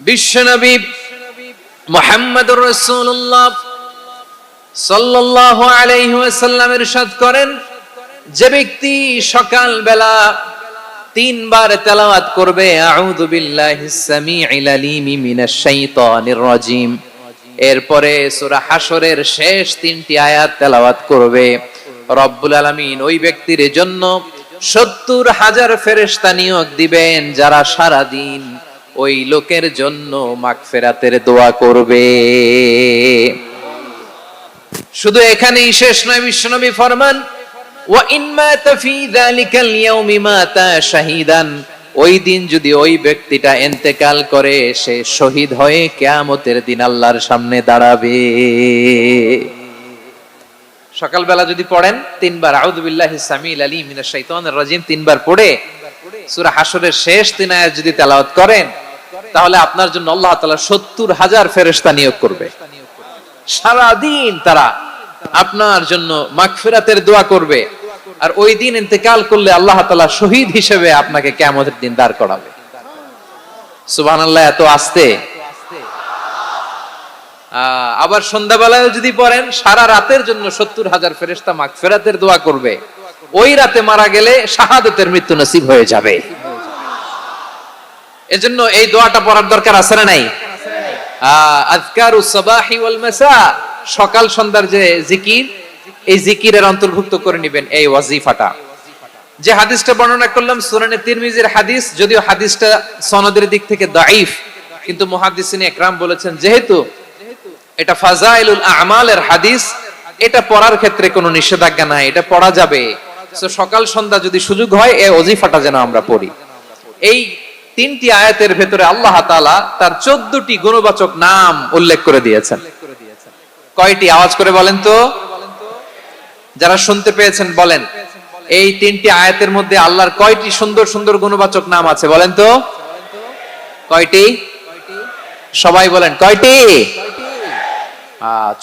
বিশ্বনবী মুহাম্মদুর রাসূলুল্লাহ সাল্লাল্লাহু আলাইহি ওয়াসাল্লাম ইরশাদ করেন, যে ব্যক্তি সকাল বেলা 3 বার তেলাওয়াত করবে আউযু বিল্লাহিস সামিউল আলিম মিনাশ শাইতানির রাজিম, এরপরে সূরা হাশরের শেষ 3টি আয়াত তেলাওয়াত করবে, রব্বুল আলামিন ওই ব্যক্তির জন্য 70,000 ফেরেশতা নিয়োগ দিবেন যারা সারা দিন ওই লোকের জন্য মাগফিরাতের দোয়া করবে। শুধু এখানেই শেষ নয়, বিশ্বনবী ফরমান ওয়া ইন মাতা ফি যালিকাল ইয়াউমি মাতা শাহীদান, ওই দিন যদি ওই ব্যক্তিটা ইন্তেকাল করে সে শহীদ হয়ে কিয়ামতের দিন আল্লাহর সামনে দাঁড়াবে। সকালবেলা যদি পড়েন 3 বার আউযু বিল্লাহিস সামিউল আলিম মিনাশ শাইতানির রাজিম 3 বার পড়ে সূরা হাশরের শেষ 3 আয়াত যদি তেলাওয়াত করেন, তাহলে আপনার জন্য আল্লাহ তাআলা 70,000 ফেরেশতা নিয়োগ করবে। সারা দিন তারা আপনার জন্য মাগফিরাতের দোয়া করবে, আর ওই দিন ইন্তেকাল করলে আল্লাহ তাআলা শহীদ হিসেবে আপনাকে কিয়ামতের দিন দাঁড় করাবে। সুবহানাল্লাহ, এত আস্তে। আবার সন্ধ্যাবেলায় যদি পড়েন, সারা রাতের জন্য 70,000 ফেরেশতা মাগফিরাতের দোয়া করবে। ওই রাতে মারা গেলে শাহাদাতের মৃত্যু নসিব হয়ে যাবে। এজন্য এই দোয়াটা পড়ার দরকার আছে না নাই? আযকারুস সাবাহি ওয়াল মাসা, সকাল সন্ধ্যার যে জিকির, এই জিকিরের অন্তর্ভুক্ত করে নেবেন এই ওয়াজিফাটা। যে হাদিসটা বর্ণনা করলাম সুনানে তিরমিজির হাদিস, যদিও হাদিসটা সনদের দিক থেকে দাঈফ, কিন্তু মুহাদ্দিসিনে ইকরাম বলেছেন যেহেতু এটা ফাজাইলুল আমালের হাদিস, এটা পড়ার ক্ষেত্রে কোনো নিষেধাজ্ঞা নাই, এটা পড়া যাবে। সো সকাল সন্ধ্যা যদি সুযোগ হয় এই ওয়াজিফাটা যেন আমরা পড়ি। এই 3টি আয়াতের ভেতরে আল্লাহ তাআলা তার 14টি গুণবাচক নাম উল্লেখ করে দিয়েছেন। কয়টি? আওয়াজ করে বলেন তো, যারা শুনতে পেয়েছেন বলেন, এই 3টি আয়াতের মধ্যে আল্লাহর কয়টি সুন্দর সুন্দর গুণবাচক নাম আছে বলেন তো? কয়টি? সবাই বলেন কয়টি?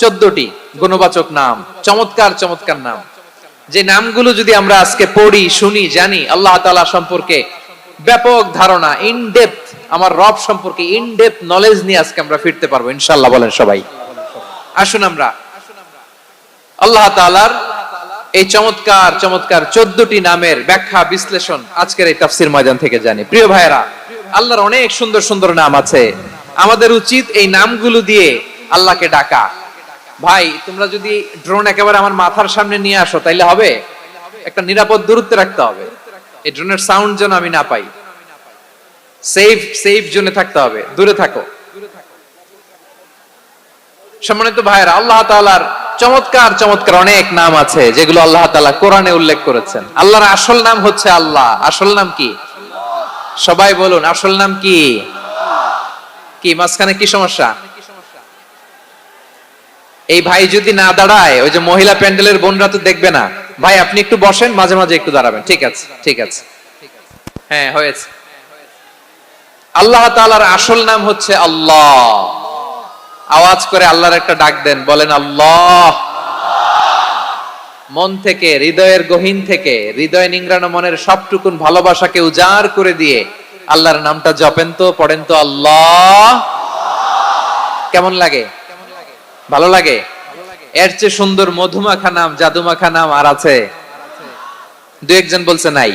14টি গুণবাচক নাম, চমৎকার চমৎকার নাম। যে নামগুলো যদি আমরা আজকে পড়ি, শুনি, জানি, আল্লাহ তাআলা সম্পর্কে ব্যাপক ধারণা, ইন ডেপথ, আমার রব সম্পর্কে ইন ডেপথ নলেজ নিয়ে আজকে আমরা ফিরতে পারবো ইনশাআল্লাহ। বলেন সবাই। আসুন আমরা আল্লাহ তাআলার এই চমৎকার চমৎকার 14টি নামের ব্যাখ্যা বিশ্লেষণ আজকের এই তাফসীর ময়দান থেকে জানি। প্রিয় ভাইরা, আল্লাহর অনেক সুন্দর সুন্দর নাম আছে। আমাদের উচিত এই নামগুলো দিয়ে আল্লাহকে ডাকা। ভাই, তোমরা যদি ড্রোন একেবারে আমার মাথার সামনে নিয়ে আসো তাইলে হবে? একটা নিরাপদ দূরত্বে রাখতে হবে, এই ড্রোনের সাউন্ড যেন আমি না পাই। সেফ জোনে থাকতে হবে, দূরে থাকো। সম্মানিত ভাইরা, আল্লাহ তাআলার চমৎকার চমৎকার অনেক নাম আছে যেগুলো আল্লাহ তাআলা কোরআনে উল্লেখ করেছেন। আল্লাহর আসল নাম হচ্ছে আল্লাহ। আসল নাম কি? সবাই বলুন, আসল নাম কি? কি মাঝখানে কি সমস্যা? এই ভাই যদি না দাঁড়ায়, ওই যে মহিলা প্যান্ডেলের বোনরা তো দেখবে না। ভাই আপনি একটু বসেন, মাঝে মাঝে একটু দাঁড়াবেন। ঠিক আছে, ঠিক আছে, হ্যাঁ হয়েছে। আল্লাহ তাআলার আসল নাম হচ্ছে আল্লাহ। আওয়াজ করে আল্লাহর একটা ডাক দেন, বলেন আল্লাহ। মন থেকে, হৃদয়ের গহীন থেকে, হৃদয় নিংড়ানো মনের সবটুকুন ভালোবাসাকে উজাড় করে দিয়ে আল্লাহর নামটা জপেন তো, পড়েন তো আল্লাহ। কেমন লাগে? ভালো লাগে? এর চেয়ে সুন্দর মধুমাখা নাম, জাদুমাখা নাম আর আছে? দু একজন বলছে নাই।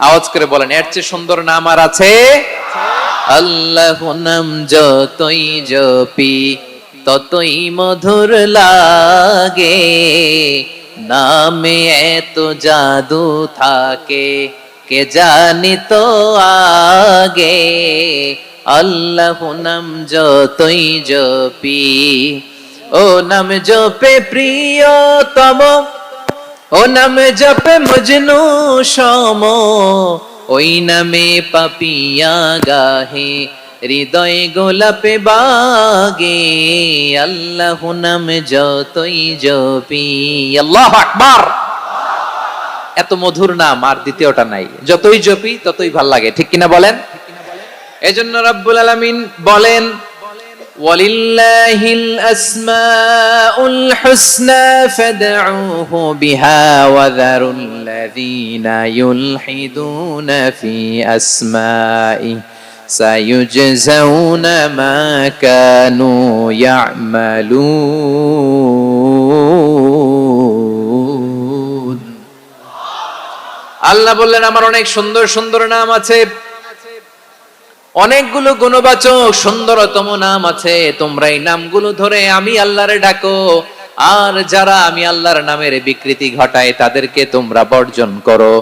আওয়াজ করে বলেন, এর চেয়ে সুন্দর নাম আর আছে? আল্লাহ নাম যতই জপি ততই মধুর লাগে, নামে এত জাদু থাকে কে জানি তো আগে। আল্লাহ নাম যতই জপি, ও নাম জপে প্রিয়তম, ও নাম জপে মজনু সম, ওই নামে পাপিয়া গাহে হৃদয় গোলাপে বাগে। আল্লাহ নাম যতই জপি। আল্লাহু আকবার। এত মধুর নাম আর দ্বিতীয়টা নাই। যতই জপি ততই ভাল লাগে, ঠিক কিনা বলেন? এজন্য রব্বুল আলামিন বলেন, ওয়ালিল্লাহিল আসমাউল হুসনা ফাদউহু বিহা ওয়া যারুল্লাযীনা ইউলহিদুনা ফি আসমাইহি সায়ুজজাউনা মা কানু ইয়ামালুন। আল্লাহ বললেন আমার অনেক সুন্দর সুন্দর নাম আছে, অনেকগুলো গুণবাচক সুন্দরতম নাম আছে, তোমরা এই নামগুলো ধরে আমি আল্লাহরে ডাকো, আর যারা আমি আল্লাহর নামের বিকৃতি ঘটায় তাদেরকে তোমরা বর্জন করো,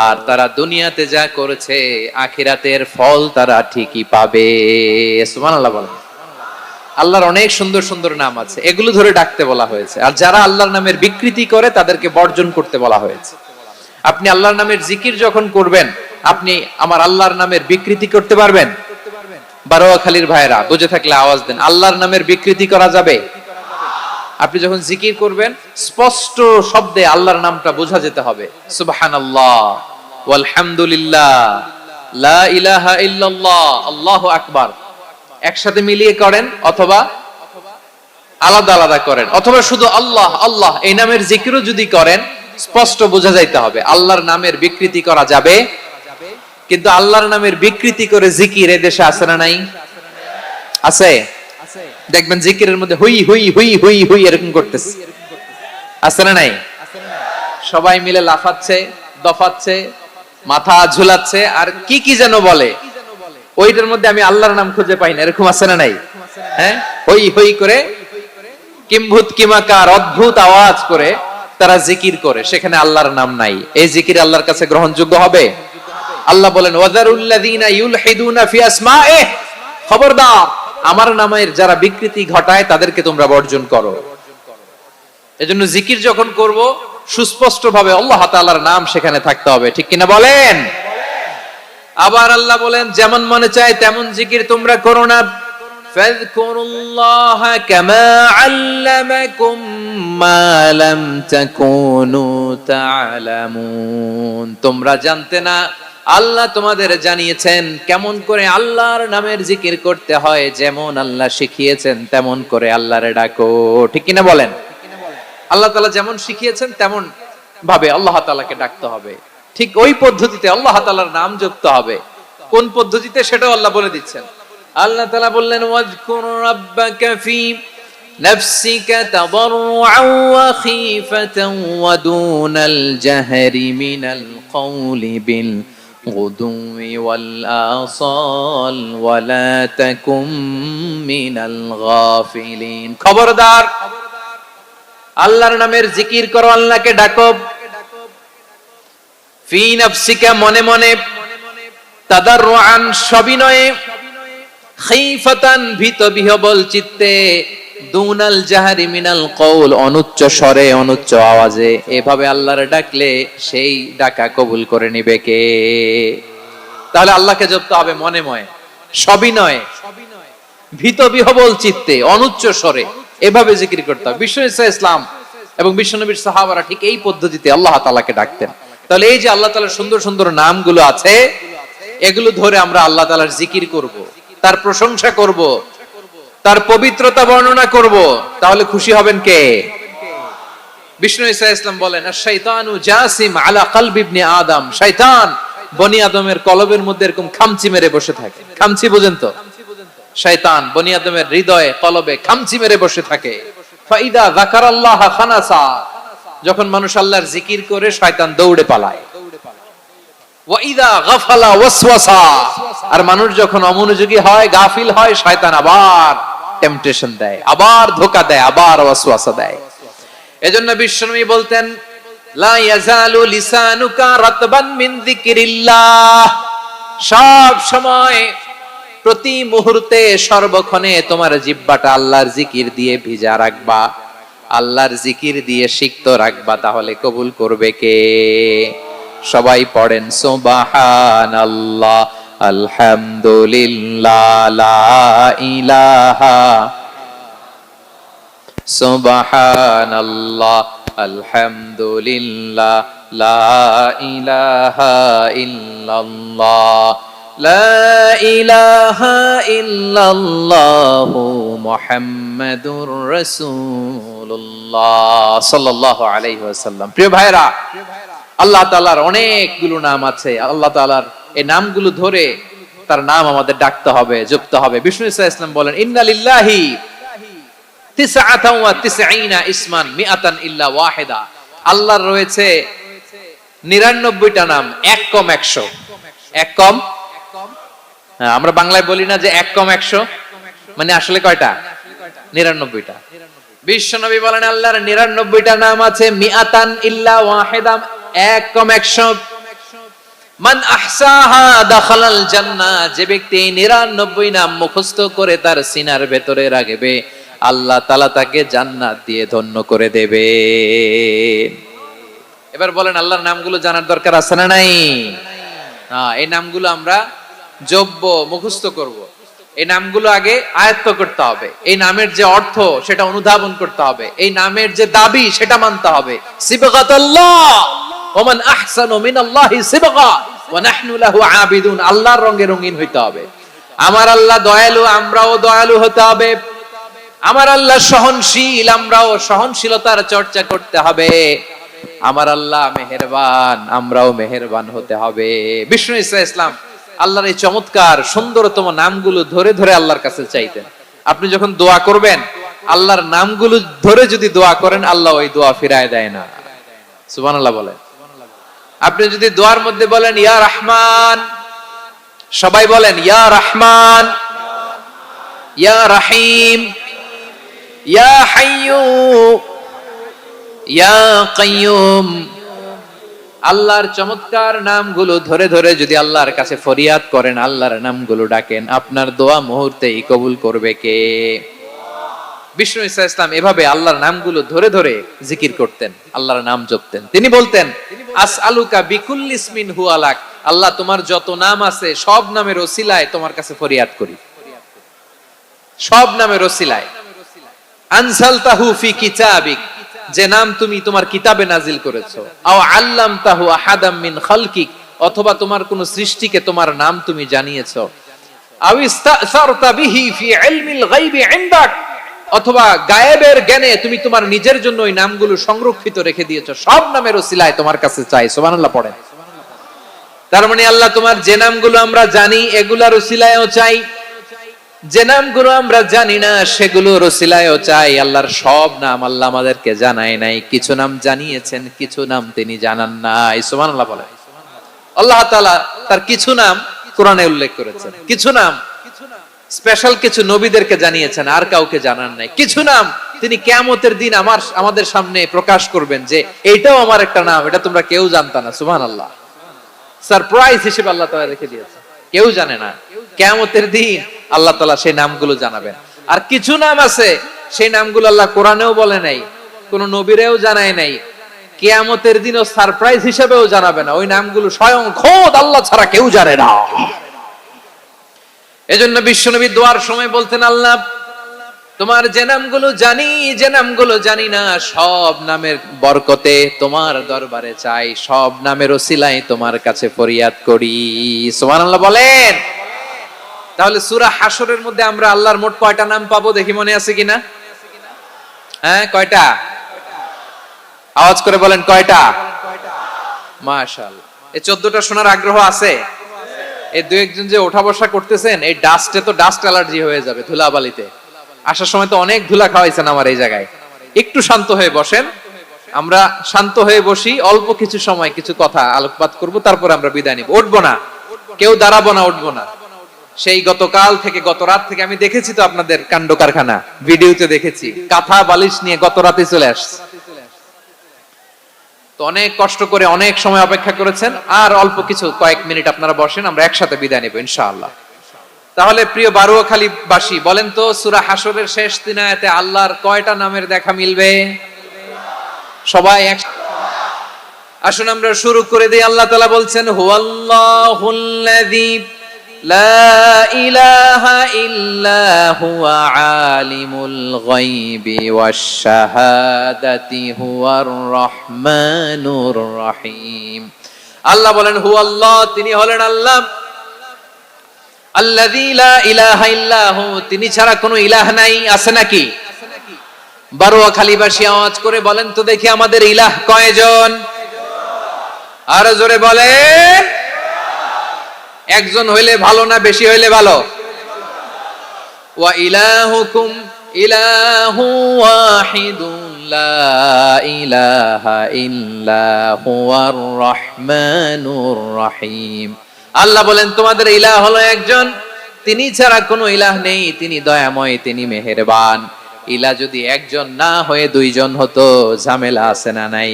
আর তারা দুনিয়াতে যা করেছে আখিরাতের ফল তারা ঠিকই পাবে। সুবহানাল্লাহ বলেন। আল্লাহর অনেক সুন্দর সুন্দর নাম আছে, এগুলো ধরে ডাকতে বলা হয়েছে, আর যারা আল্লাহর নামের বিকৃতি করে তাদেরকে বর্জন করতে বলা হয়েছে। আপনি আল্লাহর নামের জিকির যখন করবেন, আপনি আমার আল্লাহর নামের বিকৃতি করতে পারবেন? বারোয়াখালীর ভাইরা বুঝে থাকলে আওয়াজ দেন, আল্লাহর নামের বিকৃতি করা যাবে? আপনি যখন জিকির করবেন স্পষ্ট শব্দে আল্লাহর নামটা বোঝা যেতে হবে। সুবহানাল্লাহ, ওয়ালহামদুলিল্লাহ, লা ইলাহা ইল্লাল্লাহ, আল্লাহু আকবার, একসাথে মিলিয়ে করেন অথবা আলাদা আলাদা করেন, অথবা শুধু আল্লাহ আল্লাহ এই নামের জিকিরও যদি করেন স্পষ্ট বোঝা যাইতে হবে। আল্লাহর নামের বিকৃতি করা যাবে, কিন্তু আল্লাহর নামের বিকৃতি করে জিকির এদেশে আছে না নাই? আছে। দেখবেন জিকিরের মধ্যে হুই হুই হুই হুই হুই এরকম করতেছে, আছে না নাই? সবাই মিলে লাফাচ্ছে, দফাচ্ছে, মাথা ঝুলাচ্ছে, আর কি কি যেন বলে, ওইটার মধ্যে আমি আল্লাহর নাম খুঁজে পাই না, এরকম আছে না নাই? হ্যাঁ, হই হই করে কিম্ভূত কিমাকার অদ্ভুত আওয়াজ করে তারা জিকির করে, সেখানে আল্লাহর নাম নাই। এই জিকির আল্লাহর কাছে গ্রহণযোগ্য হবে? আল্লাহ বলেন ওয়াযারুল্লাযীনা ইউলহিদুনা ফি আসমাইহি, খবরদার আমার নামের যারা বিকৃতি ঘটায় তাদেরকে তোমরা বর্জন করো। এজন্য জিকির যখন করব সুস্পষ্ট ভাবে আল্লাহ তাআলার নাম সেখানে থাকতে হবে, ঠিক কিনা বলেন? আবার আল্লাহ বলেন যেমন মনে চায় তেমন জিকির তোমরা করো না। ফাযকুরুল্লাহা কামা আল্লামাকুম মা লাম তাকুনু তা'লামুন, তোমরা জানতে না, আল্লাহ তোমাদের জানিয়েছেন কেমন করে আল্লাহর নামের জিকির করতে হয়, যেমন আল্লাহ শিখিয়েছেন তেমন করে আল্লাহরে ডাকো, ঠিক কিনা বলেন? আল্লাহ তাআলা যেমন শিখিয়েছেন তেমন ভাবে আল্লাহ তাআলাকে ডাকতে হবে, ঠিক ওই পদ্ধতিতে আল্লাহ তাআলার নাম জপতে হবে। কোন পদ্ধতিতে সেটাও আল্লাহ বলে দিচ্ছেন। আল্লাহ তাআলা বললেন ওয়াজকুর রাব্বাকা ফি নাফসিকা তাদাররুআন ওয়া খীফাতান ওয়া দুনাল জাহরি মিনাল কওলি বিল গুদুই ওয়াল আসাল ওয়া লা তাকুম মিনাল গাফিলিন। খবরদার আল্লাহর নামের জিকির করো, আল্লাহকে ডাকো। ফি নাফসিকা মনে মনে, তাদাররুআন সবিনয়ে, খীফাতান ভীত বিহবল চিত্তে, দুনাল জাহরি মিনাল কওল অনুচ্চ স্বরে অনুচ্চ আওয়াজে। এভাবে আল্লাহরে ডাকলে সেই ডাকা কবুল করে নিবে কে? তাহলে আল্লাহকে জপতে হবে মনে মনে, সবিনয়ে, ভীত বিহবল চিত্তে, অনুচ্চ স্বরে, এভাবে জিকির করতে হবে। বিশ্বনবী ইসলাম এবং বিশ্বনবীর সাহাবারা ঠিক এই পদ্ধতিতে আল্লাহ তাআলাকে ডাকতেন। তাহলে এই যে আল্লাহ তাআলার সুন্দর সুন্দর নামগুলো আছে, এগুলো ধরে আমরা আল্লাহ তাআলার জিকির করব, তার প্রশংসা করব, তার পবিত্রতা বর্ণনা করব, তাহলে খুশি হবেন কে? বিষ্ণু ঈসা ইসলাম বলেন আশ-শাইতানু জাসিম আলা কলবি ইবনে আদম, শয়তান বনি আদমের কলবের মধ্যে এরকম খামচি মেরে বসে থাকে। খামচি বুঝেন তো? শয়তান বনি আদমের হৃদয়ে কলবে খামচি মেরে বসে থাকে। ফাইদা যাকারাল্লাহ খানাসা, যখন মানুষ আল্লাহর জিকির করে শয়তান দৌড়ে পালায়। ওয়া ইযা গাফালা ওয়াসওয়াসা, আর মানুষ যখন অমনোযোগী হয়, গাফিল হয়, শয়তান আবার টেম্পটেশন দেয়, আবার ধোঁকা দেয়, আবার ওয়াসওয়াসা দেয়। এজন্য বিশ্বনবী বলতেন লা ইয়াজালু লিসানুকা রাতবান মিন যিকরিল্লাহ, সব সময় প্রতি মুহূর্তে সর্বক্ষণে তোমার জিহ্বাটা আল্লাহর জিকির দিয়ে ভিজা রাখবা, আল্লাহর জিকির দিয়ে সিক্ত রাখবা, তাহলে কবুল করবে কে? সবাই পড়েন সুবহানাল্লাহ, আলহামদুলিল্লাহ, লা ইলাহা, সুবহানাল্লাহ, আলহামদুলিল্লাহ, লা ইলাহা ইল্লাল্লাহ, লা ইলাহা ইল্লাল্লাহু মুহাম্মাদুর রাসূলুল্লাহ সাল্লাল্লাহু আলাইহি ওয়াসাল্লাম। প্রিয় ভাইরা, আল্লাহ তাআলার অনেকগুলো নাম আছে। আল্লাহ তাআলার এই নামগুলো ধরে তার নাম আমাদের ডাকতে হবে, জপতে হবে। বিষ্ণু ইসলাম বলেন ইন্না লিল্লাহি 99 ইসমান মিআতান ইল্লা ওয়াহিদা। আল্লাহর রয়েছে 99টা নাম, এক কম 100। এক কম, আমরা বাংলায় বলি না যে এক কম 100, মানে আসলে কয়টা? 99টা। বিশ্বনবী বলেন আল্লাহর 99টা নাম আছে, মিআতান ইল্লা ওয়াহিদা, এক কম 100। মান আহসাহা দাখালাল জান্নাহ, যে ব্যক্তি 99 নাম মুখস্থ করে তার সিনার ভেতরে রাখবে, আল্লাহ তাআলা তাকে জান্নাত দিয়ে ধন্য করে দেবে। এবার বলেন আল্লাহর নামগুলো জানার দরকার আছে না নাই? এই নামগুলো আমরা জপব, মুখস্থ করব। এই নামগুলো আগে আয়ত্ত করতে হবে। এই নামের যে অর্থ সেটা অনুধাবন করতে হবে। এই নামের যে দাবি সেটা মানতে হবে। সিবগাতুল্লাহ ওয়া মান আহসানু মিনাল্লাহি সিবগা ওয়া নাহনু লাহু আবিদুন। আল্লাহর রঙে রঙিন হইতে হবে। আমার আল্লাহ দয়ালু, আমরাও দয়ালু হতে হবে। আমার আল্লাহ সহনশীল, আমরাও সহনশীলতার চর্চা করতে হবে। আমার আল্লাহ মেহেরবান, আমরাও মেহেরবান হতে হবে। বিষ্ণু ইসলাম আল্লাহর এই চমৎকার সুন্দরতম নামগুলো ধরে ধরে আল্লাহর কাছে চাইতেন। আপনি যখন দোয়া করবেন, আল্লাহর নামগুলো ধরে যদি দোয়া করেন, আল্লাহ ওই দোয়া ফিরায় দেয় না। সুবহানাল্লাহ বলেন। আপনি যদি দোয়ার মধ্যে বলেন ইয়া রহমান, সবাই বলেন ইয়া রহমান, ইয়া রহিম, ইয়া হাইয়্যু, ইয়া কাইয়্যুম। আল্লাহর চমৎকার নামগুলো ধরে ধরে যদি আল্লাহর কাছে ফরিয়াদ করেন, আল্লাহর নামগুলো ডাকেন, আপনার দোয়া মুহূর্তেই কবুল করবে কে? বিষ্ণু ইসলাম এভাবে আল্লাহর নামগুলো ধরে ধরে জিকির করতেন, আল্লাহর নাম জপতেন। তিনি বলতেন আসআলুকা বিকুল্লি ইসমিন হুয়া লাক, আল্লাহ তোমার যত নাম আছে সব নামের ওসিলায় তোমার কাছে ফরিয়াদ করি, সব নামের ওসিলায়। আনসালতাহু ফি কিতাবিক, যে নাম তুমি তোমার কিতাবে নাজিল করেছো। আও আল্লামতাহু আহাদাম মিন খালকিক, অথবা তোমার কোন সৃষ্টিকে তোমার নাম তুমি জানিয়েছো। আও ইস্তাসারতা বিহি ফি ইলমিল গায়বি ইনদাক, অথবা গায়েবের জ্ঞানে তুমি তোমার নিজের জন্য ওই নামগুলো সংরক্ষিত রেখে দিয়েছো। সব নামের ওসিলায় তোমার কাছে চাই। সুবহানাল্লাহ পড়েন। তার মানে আল্লাহ তোমার যে নামগুলো আমরা জানি এগুলার ওসিলায়ও চাই, যে নামগুলো আমরা জানি না সেগুলোর ওসিলায়ও চাই। আল্লাহর সব নাম আল্লাহ আমাদেরকে জানায় নাই, কিছু নাম জানিয়েছেন, কিছু নাম তিনি জানান নাই। সুবহানাল্লাহ বলেন। আল্লাহ তাআলা তার কিছু নাম কোরআনে উল্লেখ করেছেন, কিছু নাম স্পেশাল কিছু নবীদেরকে জানিয়েছেন, আর কাউকে জানান নাই। কিছু নাম তিনি কিয়ামতের দিন আমাদের সামনে প্রকাশ করবেন যে এইটাও আমার একটা নাম, এটা তোমরা কেউ জানতা না। সুবহানাল্লাহ। সারপ্রাইজ হিসেবে আল্লাহ তাআলা রেখে দিয়েছেন, কেউ জানে না। কিয়ামতের দিন আল্লাহ তাআলা সেই নামগুলো জানাবেন। আর কিছু নাম আছে সেই নামগুলো আল্লাহ কোরআনেও বলে নাই, কোন নবীরেও জানায় নাই, কিয়ামতের দিনও সারপ্রাইজ হিসেবেও জানাবে না। ওই নামগুলো স্বয়ং খোদ আল্লাহ ছাড়া কেউ জানে না। এজন্য বিশ্বনবী দোয়ার সময় বলতেন আল্লাহ তোমার যে নামগুলো জানি, যে নামগুলো জানি না, সব নামের বরকতে তোমার দরবারে চাই, সব নামের ওসিলায় তোমার কাছে ফরিয়াদ করি। সুবহানাল্লাহ বলেন। তাহলে সূরা হাশরের মধ্যে আমরা আল্লাহর মোট কয়টা নাম পাবো দেখি, মনে আছে কিনা? হ্যাঁ, কয়টা? আওয়াজ করে বলেন কয়টা? মাশাআল্লাহ। এই 14টা শোনার আগ্রহ আছে? এই দুই একজন যে ওঠা বসা করতেছেন, এই ডাস্টে তো ডাস্ট অ্যালার্জি হয়ে যাবে, ধুলাবালিতে। আসার সময় তো অনেক ধুলা খাওয়াইছেন আমার এই জায়গায়। একটু শান্ত হয়ে বসেন, আমরা শান্ত হয়ে বসি, অল্প কিছু সময় কিছু কথা আলোকপাত করব, তারপর আমরা বিদায় নিব। উঠবো না, কেউ দাঁড়াবো না, উঠবো না। সেই গতকাল থেকে, গত রাত থেকে আমি দেখেছি তো আপনাদের কাণ্ড কারখানা, ভিডিওতে দেখেছি, কাঁথা বালিশ নিয়ে গত রাতে চলে আসছে। তো অনেক কষ্ট করে অনেক সময় অপেক্ষা করেছেন, আর অল্প কিছু কয়েক মিনিট আপনারা বসেন, আমরা একসাথে বিদায় নেব ইনশাআল্লাহ। তাহলে প্রিয় বারুয়াখালী বাসী, বলেন তো সূরা হাশরের শেষ 3 আয়াতে আল্লাহর কয়টা নামের দেখা মিলবে? সবাই আসুন আমরা শুরু করে দেই। আল্লাহ তাআলা বলছেন হুয়াল্লাহুল্লাযী লা ইলাহা ইল্লা হুয়া আলিমুল গায়বি ওয়াশ শাহাদাতি হুয়ার রহমানুর রহিম। আল্লাহ বলেন হুয়াল্লাহ, তিনি হলেন আল্লাহ, আল্লাযী লা ইলাহা ইল্লাহু, তিনি ছাড়া কোনো ইলাহ নাই। আছে নাকি? বারুয়াখালীবাসী আওয়াজ করে বলেন তো দেখি আমাদের ইলাহ কয়জন? আর জোরে বলেন। একজন হইলে ভালো না বেশি হইলে ভালো? ওয়া ইলাহুকুম ইলাহু ওয়াহিদুন লা ইলাহা ইল্লা হুয়ার রহমানুর রহিম। আল্লাহ বলেন তোমাদের ইলাহ হলো একজন, তিনি ছাড়া কোনো ইলাহ নেই, তিনি দয়াময়, তিনি মেহেরবান। ইলাহ যদি একজন না হয়ে দুইজন হতো, ঝামেলা আছে না নাই?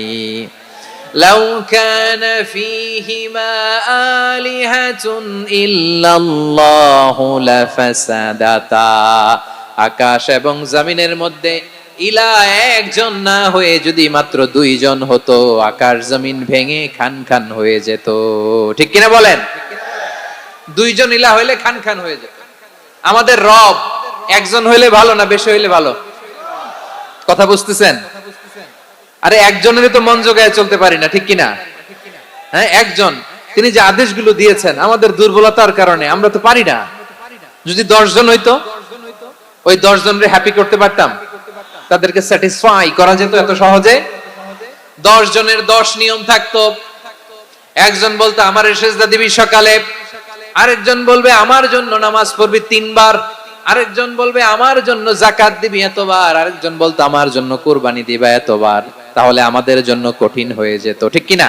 লাউ কানা ফীহিমা আলিহাতুন ইল্লাল্লাহু লাফাসাদাতা। আকাশ এবং জমিনের মধ্যে ইলাহ একজন না হয়ে যদি মাত্র দুইজন হতো, আকাশ জমিন ভেঙে খান খান হয়ে যেত। ঠিক কিনা বলেন? দুইজন ইলাহ হইলে খান খান হয়ে যেত। আমাদের রব একজন হইলে ভালো না বেশি হইলে ভালো? কথা বুঝতেছেন? আরে একজনেরই তো মন জোগায় চলতে পারি না, ঠিক কিনা? হ্যাঁ, একজন, তিনি যে আদেশগুলো দিয়েছেন আমাদের দুর্বলতার কারণে আমরা তো পারি না। যদি 10 জন হইতো, ওই 10 জনরে হ্যাপি করতে পারতাম, তাদেরকে স্যাটিসফাই করা যেত এত সহজে? 10 জনের 10 নিয়ম থাকতো। একজন বলতো আমার সেজদা দিবি সকালে, আরেকজন বলবে আমার জন্য নামাজ পড়বি 3 বার, আরেকজন বলবে আমার জন্য যাকাত দিবি এতবার, আরেকজন বলতো আমার জন্য কুরবানি দিবা এতবার। তাহলে আমাদের জন্য কঠিন হয়ে যেত, ঠিক কিনা?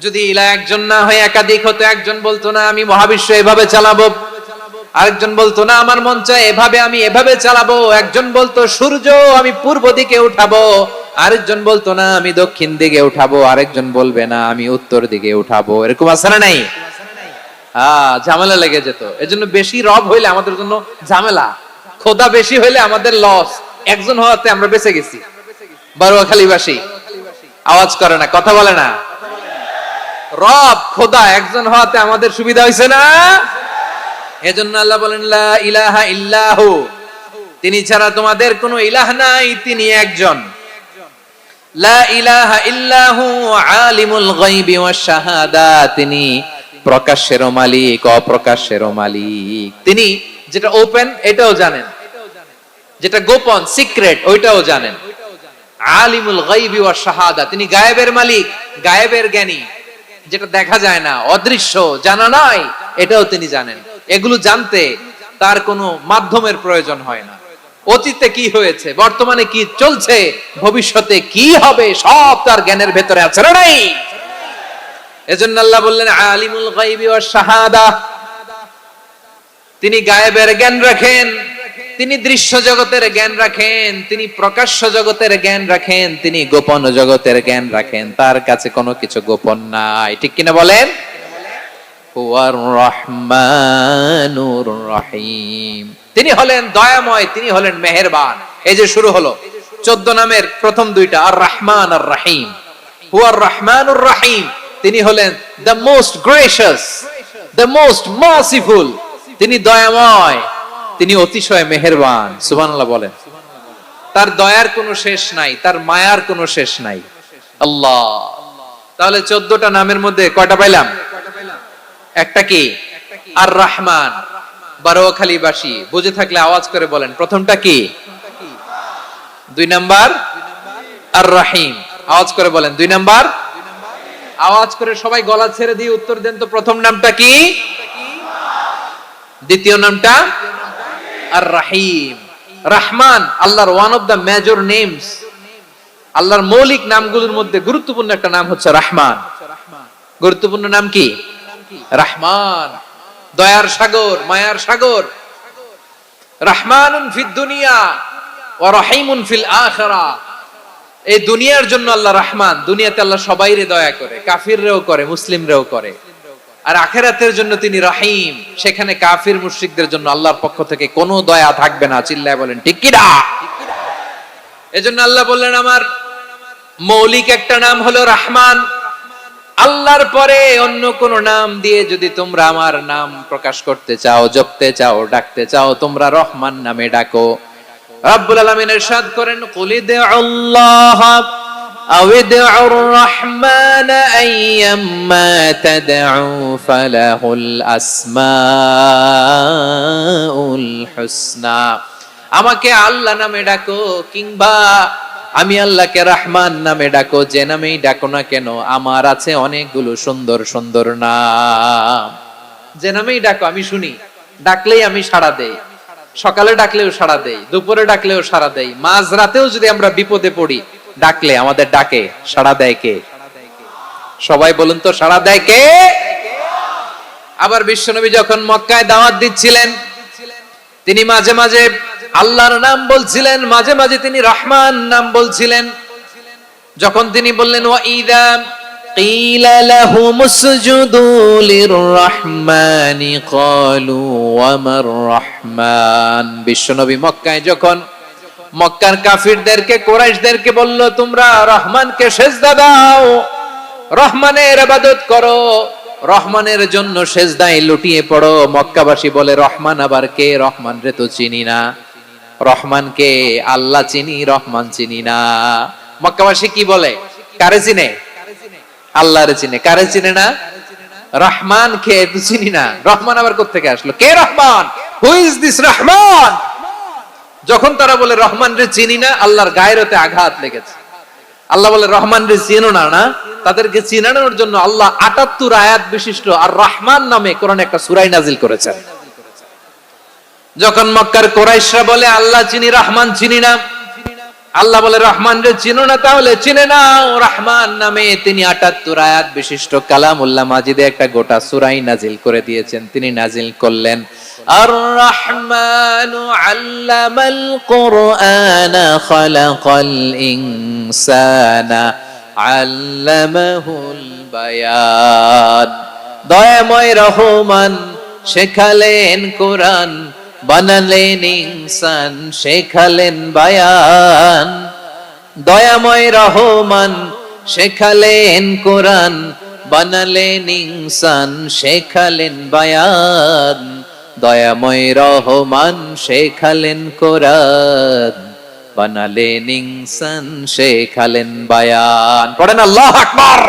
যদি ইলাহ একজন না হয়ে একাধিক হতো, একজন বলতো না আমি মহাবিশ্ব এভাবে চালাবো, আরেকজন বলতো না আমার মন চায় এভাবে, আমি এভাবে চালাবো, একজন বলতো সূর্য আমি পূর্ব দিকে উঠাবো, আরেকজন বলতো না আমি দক্ষিণ দিকে উঠাবো, আরেকজন বলবে না আমি উত্তর দিকে উঠাবো। এরকম আছে না নাই? ঝামেলা লেগে যেত। এজন্য বেশি রব হইলে আমাদের জন্য ঝামেলা, খোদা বেশি হইলে আমাদের লস। একজন হওয়াতে আমরা বেঁচে গেছি। বারোয়াখালীবাসী আওয়াজ করে না, কথা বলে না। রব খোদা একজন হওয়াতে আমাদের সুবিধা হয়েছে না? এজন্য আল্লাহ বলেন লা ইলাহা ইল্লাহু, তিনি ছাড়া তোমাদের কোনো ইলাহ নাই, তিনি একজন। লা ইলাহা ইল্লাহু আলিমুল গায়বি ওয়াশ শাহাদা, তিনি প্রকাশ্যেরও মালিক অপ্রকাশ্যেরও মালিক। তিনি যেটা ওপেন এটাও জানেন, যেটা গোপন সিক্রেট ওইটাও জানেন। আলিমুল গায়বি ওয়াশ শাহাদা, তিনি গায়েবের মালিক, গায়েবের জ্ঞানী, যেটা দেখা যায় না, অদৃশ্য, জানা নাই, এটাও তিনি জানেন। এগুলো জানতে তার কোনো মাধ্যমের প্রয়োজন হয় না। অতীতে কি হয়েছে, বর্তমানে কি চলছে, ভবিষ্যতে কি হবে, সব তার জ্ঞানের ভেতরে আছে না নাই? এজন্য আল্লাহ বললেন আলিমুল গায়বি ওয়াশ শাহাদা, তিনি গায়েবের জ্ঞান রাখেন, তিনি দৃশ্য জগতের জ্ঞান রাখেন, তিনি প্রকাশ্য জগতের জ্ঞান রাখেন, তিনি গোপন জগতের জ্ঞান রাখেন। তার কাছে কোনো কিছু গোপন নাই, ঠিক কিনা বলেন? হুয়ার রহমানুর রহিম, তিনি হলেন দয়াময়, তিনি হলেন মেহেরবান। এই যে শুরু হলো 14 নামের প্রথম দুইটা, আর রহমান আর রহিম। হুয়ার রহমানুর রহিম, তিনি হলেন the most gracious, the most merciful, তিনি দয়াময়, তিনি অতিশয় মেহেরবান। সুবহানাল্লাহ বলেন। তার দয়ার কোনো শেষ নাই, তার মায়ার কোনো শেষ নাই। আল্লাহ, তাহলে 14টা নামের মধ্যে কয়টা পাইলাম? একটা কি? আর রহমান। বারোয়াখালীবাসী বুঝে থাকলে আওয়াজ করে বলেন প্রথমটা কি? 2 নাম্বার আর রহিম। আওয়াজ করে বলেন 2 নাম্বার। আওয়াজ করে সবাই গলা ছেড়ে দিয়ে উত্তর দেন তো, প্রথম নামটা কি? দ্বিতীয় নামটা? আর রহিম। রহমান আল্লাহর one of the major names, আল্লাহর মৌলিক নামগুলোর মধ্যে গুরুত্বপূর্ণ একটা নাম হচ্ছে রহমান। গুরুত্বপূর্ণ নাম কি? রহমান, দয়ার সাগর, মায়ার সাগর। রহমানুন ফিদ দুনিয়া ওয়া রহিমুন ফিল আখিরা। এই দুনিয়ার জন্য আল্লাহ রহমান, দুনিয়াতে আল্লাহ সবাইরে দয়া করে, কাফিররেও করে, মুসলিমরেও করে। আর আখিরাতের জন্য তিনি রহিম, সেখানে কাফির মুশরিকদের জন্য আল্লাহর পক্ষ থেকে কোনো দয়া থাকবে না। চিল্লায় বলেন ঠিক কি না? এজন্য আল্লাহ বললেন আমার মৌলিক একটা নাম হলো রহমান। আল্লাহর পরে অন্য কোন নাম দিয়ে যদি তোমরা আমার নাম প্রকাশ করতে চাও, জপতে চাও, ডাকতে চাও, তোমরা রহমান নামে ডাকো। রব্বুল আলামিন ইরশাদ করেন কুলিদুল্লাহ আউদুর রহমান আইয়াম্মা তাদউ ফালাহুল আসমাউল হুসনা। আমাকে আল্লাহ নামে ডাকো, কিংবা আমি আল্লাহকে রহমান নামে ডাকো, যে নামেই ডাকো না কেন আমার আছে অনেকগুলো সুন্দর সুন্দর নাম। যে নামেই ডাকো আমি শুনি, ডাকলেই আমি সাড়া দেই, সকালে ডাকলেও সাড়া দেই, দুপুরে ডাকলেও সাড়া দেই, মাঝরাতেও যদি আমরা বিপদে পড়ি ডাকলে আমাদের ডাকে সাড়া দেয় কে? সবাই বলুন তো, সাড়া দেয় কে? আবার বিশ্বনবী যখন মক্কায় দাওয়াত দিচ্ছিলেন, তিনি মাঝে মাঝে আল্লাহর নাম বলছিলেন, মাঝে মাঝে তিনি রহমান নাম বলছিলেন। যখন তিনি বললেন ওয়া ইযা কিলা লাহুমুসজুদু লিররহমানি ক্বালু ওয়া মার রহমান, বিশ্বনবী মক্কায় যখন মক্কার কাফিরদেরকে, কুরাইশদেরকে বলল তোমরা রহমানকে সিজদা দাও, রহমানের ইবাদত করো, রহমানের জন্য সিজদায় লুটিয়ে পড়ো, মক্কাবাসী বলে রহমান আবার কে? রহমান রে তো চিনি না। রহমান কে? আল্লাহ চিনি, রহমান চিনি না। মক্কাবাসী কি বলে? কারে চিনে? আল্লাহরে চিনে। কারে চিনে না? রহমান কে তো চিনি না, রহমান আবার কোত্থেকে আসলো? কে Rahman? Who is this Rahman? যখন তারা বলে রহমান রে চিনি না, আল্লাহর গায়রতে আঘাত লেগেছে। আল্লাহ বলে রহমান রে চিনো না, না? তাদেরকে চিনানোর জন্য আল্লাহ ৭৮ আয়াত বিশিষ্ট আর রহমান নামে কোরআনে একটা সূরা নাজিল করেছেন। যখন মক্কার কুরাইশরা বলে আল্লাহ চিনি, রহমান চিনি না, আল্লাহ বলে রহমান রে চিনো না, তাহলে চিনে নাও রহমান নামে। তিনি ৭৮ আয়াত বিশিষ্ট কালামুল্লাহ মাজিদে একটা গোটা সূরা নাজিল করে দিয়েছেন। তিনি নাজিল করলেন আর রহমানু আল্লামাল কুরআনা খালাকাল ইনসানা আল্লামাহুল বায়ান, দয়াময় রহমান শেখালেন কোরআন, বানালেন ইনসান, শেখালেন বায়ান। দয়াময় রহমান শেখালেন কোরআন, বানালেন ইনসান, শেখালেন বায়ান। দয়াময় রহমান শেখালেন কোরআন, বানালেন ইনসান, শেখালেন বায়ান। পড়েন আল্লাহু আকবার।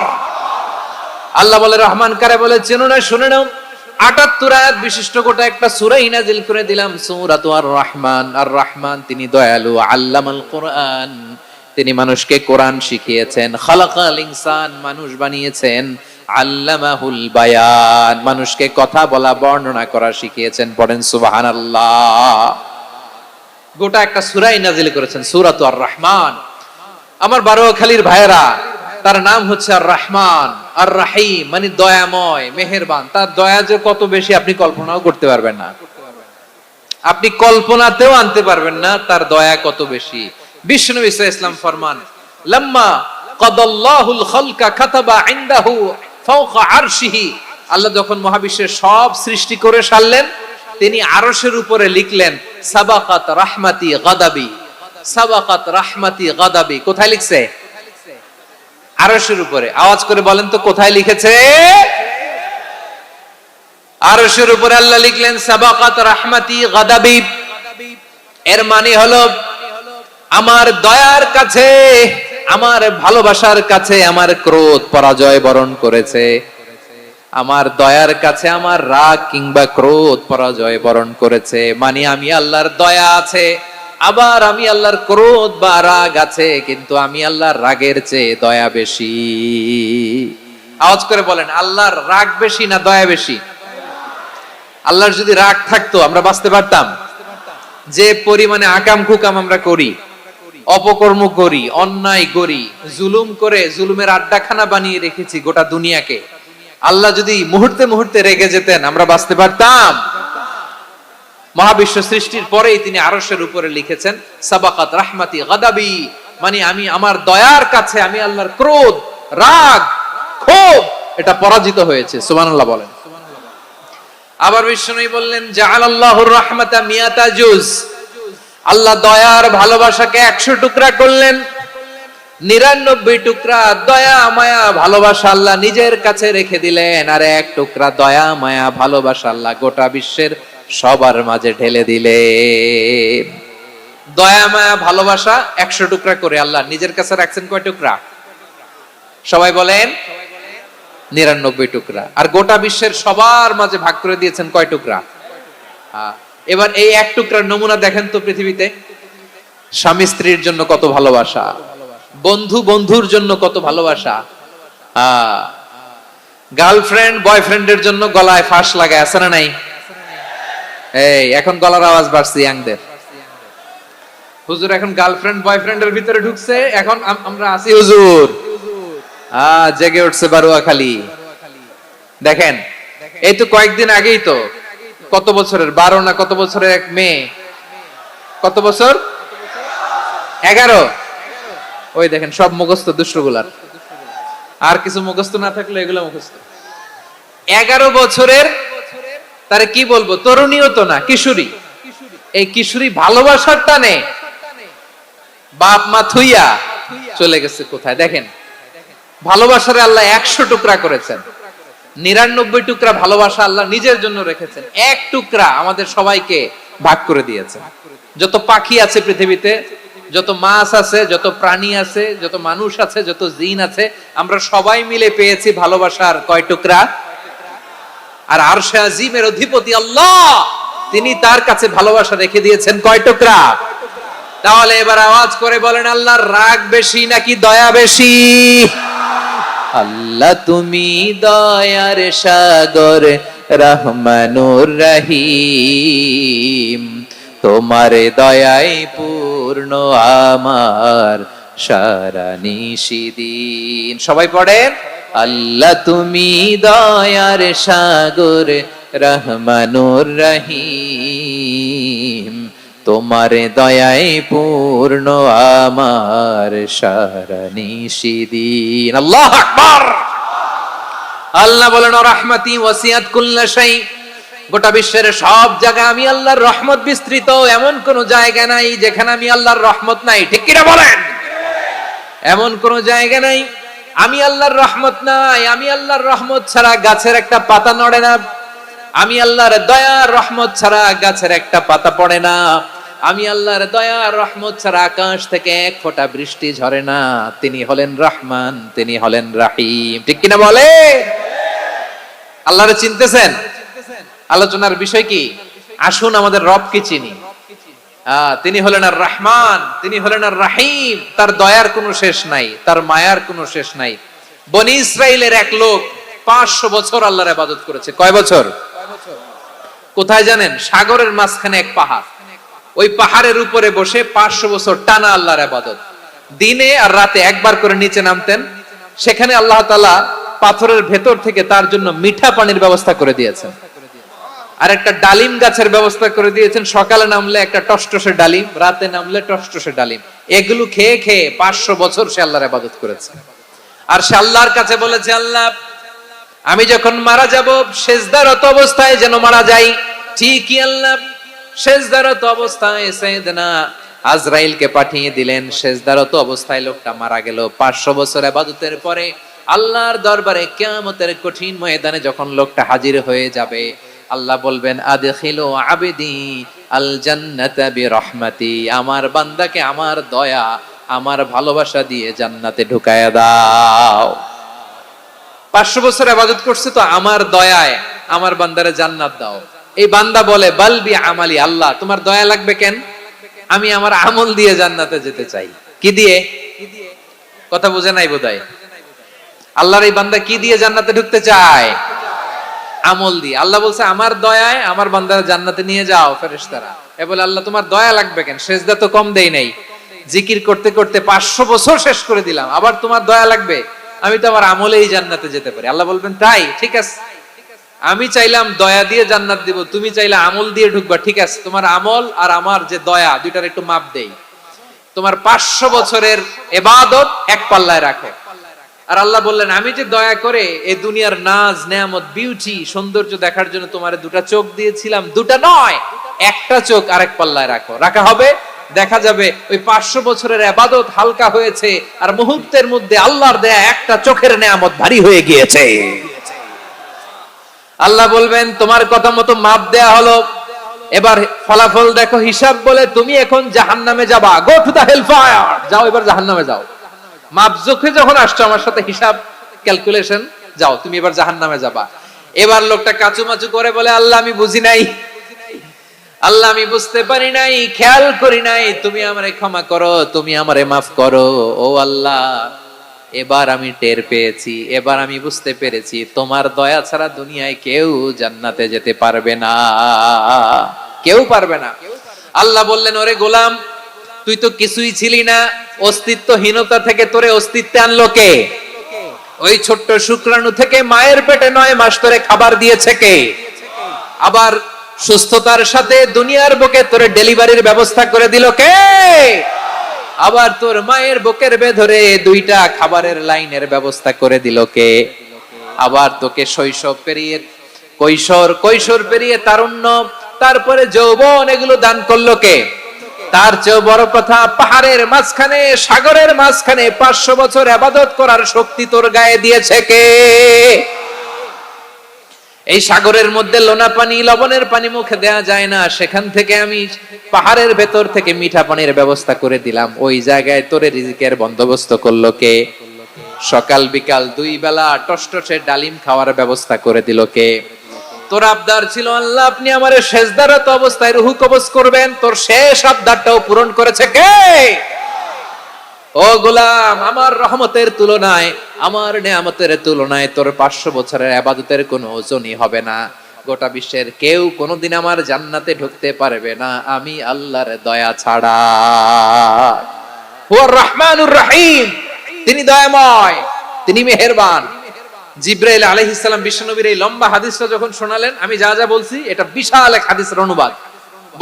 আল্লাহ বলে রহমান কারে বলে চেনো না? শুনে নাও, ৭৮ আয়াত বিশিষ্ট গোটা একটা সূরা নাজিল করে দিলাম, সূরাতু আর রহমান। আর রহমান তিনি দয়ালু, আল্লামাল কোরআন, তিনি মানুষকে কোরআন শিখিয়েছেন, খালাকাল ইনসান, মানুষ বানিয়েছেন, আল্লামাহুল বায়ান, মানুষকে কথা বলা, বর্ণনা করা শিখিয়েছেন। পড়েন সুবহানাল্লাহ। গোটা একটা সূরা নাজিল করেছেন, সূরাতু আর রহমান। আমার বারোয়াখালীর ভাইয়েরা, তার নাম হচ্ছে আর রহমান, আর রাহিম মানে দয়াময়, মেহেরবান। তার দয়া যে কত বেশি আপনি কল্পনাও করতে পারবেন না, আপনি কল্পনাতেও আনতে পারবেন না তার দয়া কত বেশি। বিশ্বনবী সাল্লাল্লাহু আলাইহি ওয়াসাল্লাম ফরমান, লাম্মা কাদাল্লাহুল খালকা কাতাবা ইনদাহু ফাওকা আরশিহি, আল্লাহ যখন মহাবিশ্বের সব সৃষ্টি করে সারলেন, তিনি আরশের উপরে লিখলেন সাবাকাত রাহমাতি গাদাবি, সাবাকাত রাহমাতি গাদাবি। কোথায় লিখছে? আরশের উপরে। আওয়াজ করে বলেন তো কোথায় লিখেছে? আরশের উপরে আল্লাহ লিখলেন সাবাকাত রাহমাতি গাদাবি। এর মানে হলো আমার দয়ার কাছে, আমার ভালোবাসার কাছে আমার ক্রোধ পরাজয় বরণ করেছে, আমার দয়ার কাছে আমার রাগ কিংবা ক্রোধ পরাজয় বরণ করেছে। মানে আমি আল্লাহর দয়া আছে, আবার আমি আল্লাহর ক্রোধ বা রাগ আছে, কিন্তু আমি আল্লাহর রাগের চেয়ে দয়া বেশি। আওয়াজ করে বলেন, আল্লাহর রাগ বেশি না দয়া বেশি? আল্লাহর যদি রাগ থাকতো আমরা বাঁচতে পারতাম? যে পরিমাণে আকাম কুকাম আমরা করি, অপকর্ম করি, অন্যায় করি, জুলুম করে জুলুমের আড্ডাখানা বানিয়ে রেখেছি গোটা দুনিয়াকে, আল্লাহ যদি মুহূর্তে মুহূর্তে রেগে যেতেন আমরা বাঁচতে পারতাম? মহাবিশ্ব সৃষ্টির পরেই তিনি আরশের উপরে লিখেছেন সাবাকাত রাহমাতি গাদাবি, মানে আমি আমার দয়ার কাছে আমি আল্লাহর ক্রোধ, রাগ, ক্ষোভ এটা পরাজিত হয়েছে। সুবহানাল্লাহ বলেন। আবার বিষ্ণু বললেন জাআলাল্লাহুর রাহমাতা মিয়াতা জুজ, আল্লাহ দয়ার ভালোবাসাকে 100 টুকরা করলেন, 99 টুকরা দয়া মায়া ভালোবাসা আল্লাহ নিজের কাছে রেখে দিলেন, আর 1 টুকরা দয়া মায়া ভালোবাসা আল্লাহ গোটা বিশ্বের সবার মাঝে ঢেলে দিলেন। দয়া মায়া ভালোবাসা 100 টুকরা করে আল্লাহ নিজের কাছে রাখছেন কয় টুকরা? সবাই বলেন 99 টুকরা। আর গোটা বিশ্বের সবার মাঝে ভাগ করে দিয়েছেন কয় টুকরা? এবার এই 1 টুকরার নমুনা দেখেন তো পৃথিবীতে। স্বামী স্ত্রীর জন্য কত ভালোবাসা, বন্ধু বন্ধুর জন্য কত ভালোবাসা, গার্লফ্রেন্ড বয়ফ্রেন্ডের জন্য গলায় ফাঁস লাগায়, আছে না নাই? এই এখন গলার আওয়াজ বাড়ছে ইয়াংদের। হুজুর এখন গার্লফ্রেন্ড বয়ফ্রেন্ডের ভিতরে ঢুকছে, এখন আমরা আছি হুজুর। জেগে উঠছে বারুয়াখালী। দেখেন এই তো কয়েকদিন আগেই তো, কত বছরের 12 না কত বছরের এক মেয়ে, কত বছর 11, ওই দেখেন সব মুখস্থ দুষ্টগুলার, আর কিছু মুখস্থ না থাকলে এগুলো মুখস্থ। 11 বছরের, তারে কি বলবো, তরুণীও তো না, কিশোরী। এই কিশোরী ভালোবাসার টানে বাপ মা থুইয়া চলে গেছে কোথায়? দেখেন ভালোবাসার আল্লাহ 100 টুকরা করেছেন, 99 টুকরা ভালোবাসা আল্লাহ নিজের জন্য রেখেছেন, এক টুকরা আমাদের সবাইকে ভাগ করে দিয়েছেন। যত পাখি আছে পৃথিবীতে, যত মাছ আছে, যত প্রাণী আছে, যত মানুষ আছে, যত জিন আছে, আমরা সবাই মিলে পেয়েছি ভালোবাসার কয় টুকরা? আর আরশে আজিমের অধিপতি আল্লাহ, তিনি তার কাছে ভালোবাসা রেখে দিয়েছেন কয় টুকরা? তাহলে এবার আওয়াজ করে বলেন, আল্লাহর রাগ বেশি নাকি দয়া বেশি? আল্লাহ তুমি দয়ার সাগর, রহমানুর রহিম, তোমার দয়ায় পূর্ণ আমার সারা নিশিদিন। সবাই পড়েন, আল্লাহ তুমি দয়ার সাগর, রহমানুর রহিম, তোমার দয়ায় পূর্ণ আমার সারা নিশিদিন। আল্লাহু আকবার। আল্লাহ বলেন, রাহমাতি ওয়াসিআত কুল্লা শাই, গোটা বিশ্বের সব জায়গা আমি আল্লাহর রহমত বিস্তৃত, এমন কোন জায়গা নাই যেখানে আমি আল্লাহর রহমত নাই। ঠিক কিনা বলেন? এমন কোন জায়গা নাই আমি আল্লাহর রহমত নাই। আমি আল্লাহর রহমত ছাড়া গাছের একটা পাতা নড়ে না, আমি আল্লাহর দয়ার রহমত ছাড়া গাছের একটা পাতা পড়ে না, আমি আল্লাহর দয়ার রহমত ছাড়া আকাশ থেকে এক ফোঁটা বৃষ্টি ঝরে না। তিনি হলেন রহমান, তিনি হলেন রাহিম। ঠিক কিনা বলে? আল্লাহরে চিনতেছেন? আলোচনার বিষয় কি? আসুন আমাদের রবকে চিনি। তিনি হলেন আর রহমান, তিনি হলেন আর রাহিম। তার দয়ার কোনো শেষ নাই, তার মায়ার কোনো শেষ নাই। বনি ইসরাইলের এক লোক 500 বছর আল্লাহর ইবাদত করেছে। কয় বছর? কোথায় জানেন? সাগরের মাঝখানে এক পাহাড়, ওই পাহাড়ের উপরে বসে 500 বছর টানা আল্লাহর ইবাদত। দিনে আর রাতে একবার করে নিচে নামতেন। সেখানে আল্লাহ তাআলা পাথরের ভেতর থেকে তার জন্য মিঠা পানির ব্যবস্থা করে দিয়েছেন, আর একটা ডালিম গাছের ব্যবস্থা করে দিয়েছেন। সকালে নামলে একটা টসটসে ডালিম, রাতে নামলে টসটসে ডালিম। এগুলো খেয়ে খেয়ে 500 বছর সে আল্লাহর ইবাদত করেছে। আর সে আল্লাহর কাছে বলেছে, আল্লাহ আমি যখন মারা যাব সেজদারত অবস্থায় যেন মারা যাই। ঠিকই আল্লাহ সেজদারত অবস্থায় সাইয়েদনা আজরাইলকে পাঠিয়ে দিলেন। সেজদারত অবস্থায় লোকটা মারা গেল। 500 বছর ইবাদতের পরে আল্লাহর দরবারে কিয়ামতের কঠিন ময়দানে যখন লোকটা হাজির হয়ে যাবে, আল্লাহ বলবেন, আদখিলু আবদি আল জান্নাতা বিরহমাতি, আমার বান্দাকে আমার দয়া, আমার ভালোবাসা দিয়ে জান্নাতে ঢুকায়া দাও। 500 বছর ইবাদত করছে তো আমার দয়ায় আমার বান্দারে জান্নাত দাও। এই বান্দা বলে, বালবি আমালি, আল্লাহ তোমার দয়া লাগবে কেন? আমি আমার আমল দিয়ে জান্নাতে যেতে চাই। কি দিয়ে? কথা বুঝে নাই বোধহয়। আল্লাহর এই বান্দা কি দিয়ে জান্নাতে ঢুকতে চায়? আমল দিয়ে। আল্লাহ বলছে, আমার দয়ায় আমার বান্দারা জান্নাতে নিয়ে যাও ফেরেশতারা। এ বলে, আল্লাহ তোমার দয়া লাগবে কেন? সেজদা তো কম দেই নাই, জিকির করতে করতে 500 বছর শেষ করে দিলাম, আবার তোমার দয়া লাগবে? আমি তো আমার আমলেই জান্নাতে যেতে পারি। আল্লাহ বলবেন, তাই ঠিক আছে, আমি চাইলাম দয়া দিয়ে জান্নাত দিব, তুমি চাইলে আমল দিয়ে ঢুকবা, ঠিক আছে, তোমার আমল আর আমার যে দয়া দুইটার একটু মাপ দেই। তোমার 500 বছরের ইবাদত এক পাল্লায় রাখো। আর আল্লাহ বললেন, আমি যে দয়া করে এই দুনিয়ার নাজ নেয়ামত বিউটি সৌন্দর্য দেখার জন্য তোমারে দুটা চোখ দিয়েছিলাম, দুটা নয় একটা চোখ আরেক পাল্লায় রাখো। রাখা হবে, দেখা যাবে ওই 500 বছরের ইবাদত হালকা হয়েছে, আর মুহূর্তের মধ্যে আল্লাহর দেয়া একটা চোখের নেয়ামত ভারী হয়ে গিয়েছে। আল্লাহ বলবেন, তোমার কথা মতো মাপ দেয়া হলো, এবার ফলাফল দেখো, হিসাব বলে তুমি এখন জাহান্নামে যাবা। Go to the hell fire, যাও এবার জাহান্নামে যাও। মাপ জোখে যখন আসছো আমার সাথে হিসাব ক্যালকুলেশন, যাও তুমি এবার জাহান্নামে যাবা। এবার লোকটা কাচুমাচু করে বলে, আল্লাহ আমি বুঝি নাই, আল্লাহ আমি বুঝতে পারি নাই, খেয়াল করি নাই, তুমি আমারে ক্ষমা করো, তুমি আমারে মাফ করো। ও আল্লাহ, এবার আমি টের পেয়েছি, এবার আমি বুঝতে পেরেছি তোমার দয়া ছাড়া দুনিয়ায় কেউ জান্নাতে যেতে পারবে না, কেউ পারবে না। আল্লাহ বললেন, ওরে গোলাম, তুই তো কিছুই ছিলি না, অস্তিত্বহীনতা থেকে তোরে অস্তিত্বে আনলো কে? ওই ছোট্ট শুক্রাণু থেকে মায়ের পেটে 9 মাস ধরে খাবার দিয়েছে কে? আবার সুস্থতার সাথে দুনিয়ার বুকে তোরে ডেলিভারির ব্যবস্থা করে দিল কে? আবার তোর মায়ের বুকের ভেতরে 2টা খাবারের লাইনের ব্যবস্থা করে দিল কে? আবার তোকে শৈশব পেরিয়ে কৈশোর পেরিয়ে তারুণ্য, তারপরে যৌবন, এগুলো দান করলো কে? তার চেয়ে বড় কথা, পাহাড়ের মাঝখানে, সাগরের মাঝখানে 500 বছর ইবাদত করার শক্তি তোর গায়ে দিয়েছে কে? এই সাগরের মধ্যে লোনা পানি, লবণের পানি মুখে দেয়া যায় না, সেখান থেকে আমি পাহাড়ের ভেতর থেকে মিঠা পানির ব্যবস্থা করে দিলাম। ওই জায়গায় তোরে রিজিকের বন্দোবস্ত করলো কে? সকাল বিকাল 2 বেলা টসটসে ডালিম খাওয়ার ব্যবস্থা করে দিল কে? তোর আবদার ছিল, আল্লাহ আপনি আমারে সেজদারত অবস্থায় রুহু কবজ করবেন, তোর শেষ আবদারটাও পূরণ করেছে কে? ও গোলাম, আমার রহমতের তুলনায়, আমার নেয়ামতের তুলনায় তোর 500 বছরের ইবাদতের কোনো ওজনই হবে না। গোটা বিশ্বের কেউ কোনোদিন আমার জান্নাতে ঢুকতে পারবে না আমি আল্লাহর দয়া ছাড়া। হুয়ার রহমানুর রহিম, তিনি দয়াময়, তিনি মেহেরবান। জিব্রাইল আলাইহিস সালাম বিশ্বনবীর এই লম্বা হাদিসটা যখন শোনালেন, আমি যা যা বলছি এটা বিশাল এক হাদিসের অনুবাদ।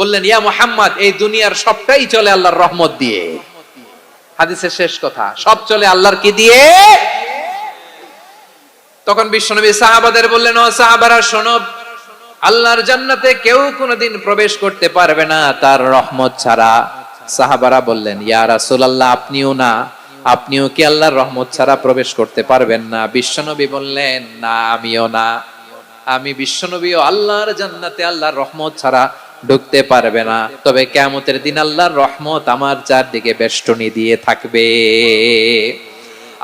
বললেন, ইয়া মুহাম্মদ, এই দুনিয়ার সবটাই চলে আল্লাহর রহমত দিয়ে। হাদিসের শেষ কথা, সব চলে আল্লাহর কি দিয়ে? তখন বিশ্বনবী সাহাবাদের বললেন, ও সাহাবারা শোনো, আল্লাহর জান্নাতে কেউ কোনোদিন প্রবেশ করতে পারবে না তার রহমত ছাড়া। সাহাবারা বললেন, ইয়া রাসূলুল্লাহ, আপনিও না? আপনিও কি আল্লাহর রহমত ছাড়া প্রবেশ করতে পারবেন না? বিশ্বনবী বললেন, না, আমিও না। আমি বিশ্বনবীও আল্লাহর জান্নাতে আল্লাহর রহমত ছাড়া ঢুকতে পারবে না, তবে কিয়ামতের দিন আল্লাহর রহমত আমার চারদিকে বেষ্টনী দিয়ে থাকবে।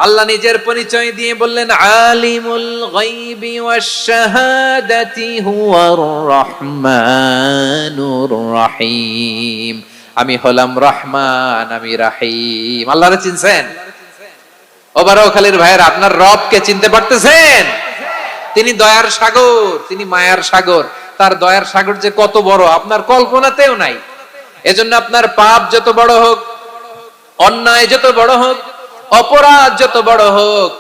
আল্লাহ নিজের পরিচয় দিয়ে বললেন, আলিমুল গায়বি ওয়াশ শাহাদাতি হুয়ার রহমানুর রহিম। আমি হলাম রহমান, আমি রাহিম। আল্লাহরে চিনছেন? ওবারখালীর ভাইয়ের, আপনার রবকে চিনতে পারতেছেন? তিনি দয়ার সাগর, তিনি মায়ার সাগর। তার দয়ার সাগর যে কত বড় আপনার কল্পনাতেও নাই। এজন্য আপনার পাপ যত বড় হোক, অন্যায় যত বড় হোক, অপরাধ যত বড় হোক,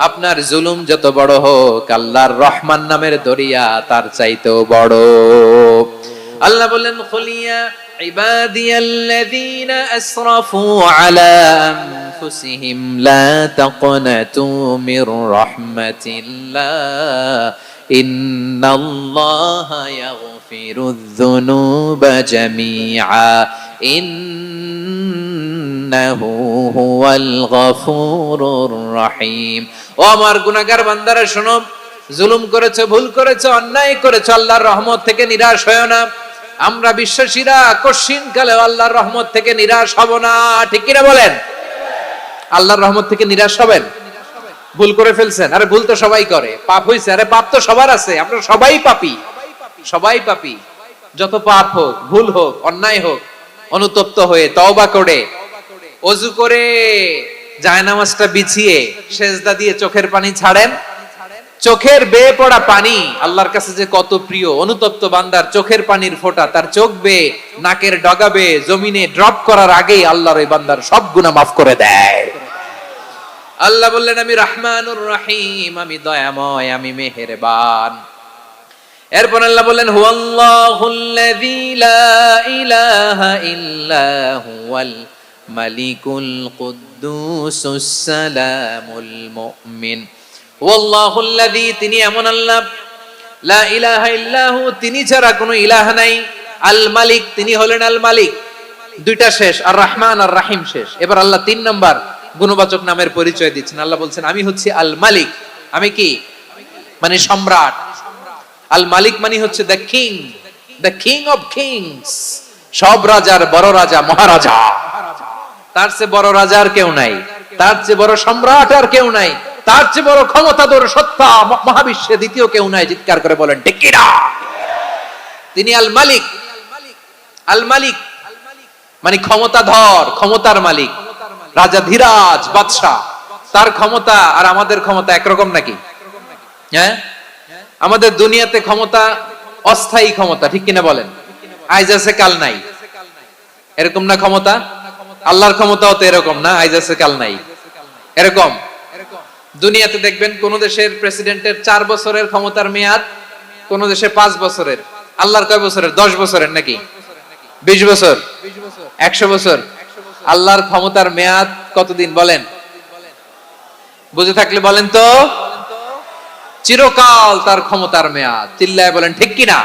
আপনার জুলুম যত বড় হোক, আল্লাহর রহমান নামের দরিয়া তার চাইতেও বড়। আল্লাহ বললেন, খুলিয়া ইবাদিয়াল্লাযীনা আসরাফু আলা আনফুসিহিম লা তাকনাতু মির রাহমাতিল্লাহ ইন্নাল্লাহা ইয়াগফিরুয যুনুবা জামিআ ইন্নাহু হুয়াল গফুরুর রহিম। ও আমার গুনাহগার বান্দারা শোনো, জুলুম করেছো, ভুল করেছো, অন্যায় করেছো, আল্লাহর রহমত থেকে নিরাশ হয়ো না। আমরা বিশ্বাসীরা কঠিন কালে আল্লাহর রহমত থেকে নিরাশ হব না, ঠিক কিনা বলেন? আল্লাহর রহমত থেকে নিরাশ হবেন? ভুল করে ফেলছেন, আরে ভুল তো সবাই করে। পাপ হইছে, আরে পাপ তো সবার আছে, আপনারা সবাই পাপী, সবাই পাপী। যত পাপ হোক, ভুল হোক, অন্যায় হোক, অনুতপ্ত হয়ে তওবা করে, ওযু করে, জায়নামাজটা বিছিয়ে সেজদা দিয়ে চোখের পানি ছাড়েন। চোখের বেয়ে পড়া পানি আল্লাহর কাছে যে কত প্রিয়। অনুতপ্ত বান্দার চোখের পানির ফোঁটা তার চোখ বেয়ে, নাকের ডগা বেয়ে জমিনে ড্রপ করার আগেই আল্লাহর ওই বান্দার সব গুনাহ মাফ করে দেয়। আল্লাহ বললেন, আমি রহমানুর রহিম, আমি দয়াময়, আমি মেহেরবান। এরপর আল্লাহ বললেন, হুয়াল্লাহুল্লাযী লা ইলাহা ইল্লা হুয়াল মালিকুল কুদ্দুসুস সালামুল মুমিন। ওয়াল্লাহুল্লাযী, তিনি এমন আল্লাহ, লা ইলাহা ইল্লাহু, তিনি ছাড়া কোনো ইলাহ নাই। আল মালিক, তিনি হলেন আল মালিক। দুইটা শেষ, আর রহমান আর রাহিম শেষ। এবার আল্লাহ 3 নাম্বার গুণবাচক নামের পরিচয় দিচ্ছেন। আল্লাহ বলছেন, আমি হচ্ছি আল মালিক। আমি কি? মানে সম্রাট। আল মালিক মানে হচ্ছে the king, the king of kings. সব রাজার বড় রাজা, মহারাজা। তার চেয়ে বড় রাজা আর কেউ নাই, তার চেয়ে বড় সম্রাট আর কেউ নাই, তার চেয়ে বড় ক্ষমতাধর সত্তা মহাবিশ্বে দ্বিতীয় কেউ নাই। চিৎকার করে বলেন ঠিক কিনা? তিনি আল মালিক। আল মালিক মানে ক্ষমতাধর, ক্ষমতার মালিক, রাজা ধীরাজ, বাদশা। তার ক্ষমতা আর আমাদের ক্ষমতা একরকম নাকি? হ্যাঁ, আমাদের দুনিয়াতে ক্ষমতা অস্থায়ী ক্ষমতা, ঠিক কিনা বলেন? আইজ আছে কাল নাই, এরকম না ক্ষমতা? আল্লাহর ক্ষমতাও তো এরকম না, আইজ আছে কাল নাই এরকম। দুনিয়াতে দেখবেন কোন দেশের প্রেসিডেন্টের 4 বছরের ক্ষমতার মেয়াদ, কোন দেশে 5 বছরের। আল্লাহর কয় বছরের? 10 বছরের নাকি 20 বছর 100 বছর? আল্লাহর ক্ষমতার মেয়াদ কতদিন বলেন? বুঝে থাকলে বলেন তো। চিরকাল তার ক্ষমতার মেয়াদ। চিল্লায় বলেন ঠিক কিনা?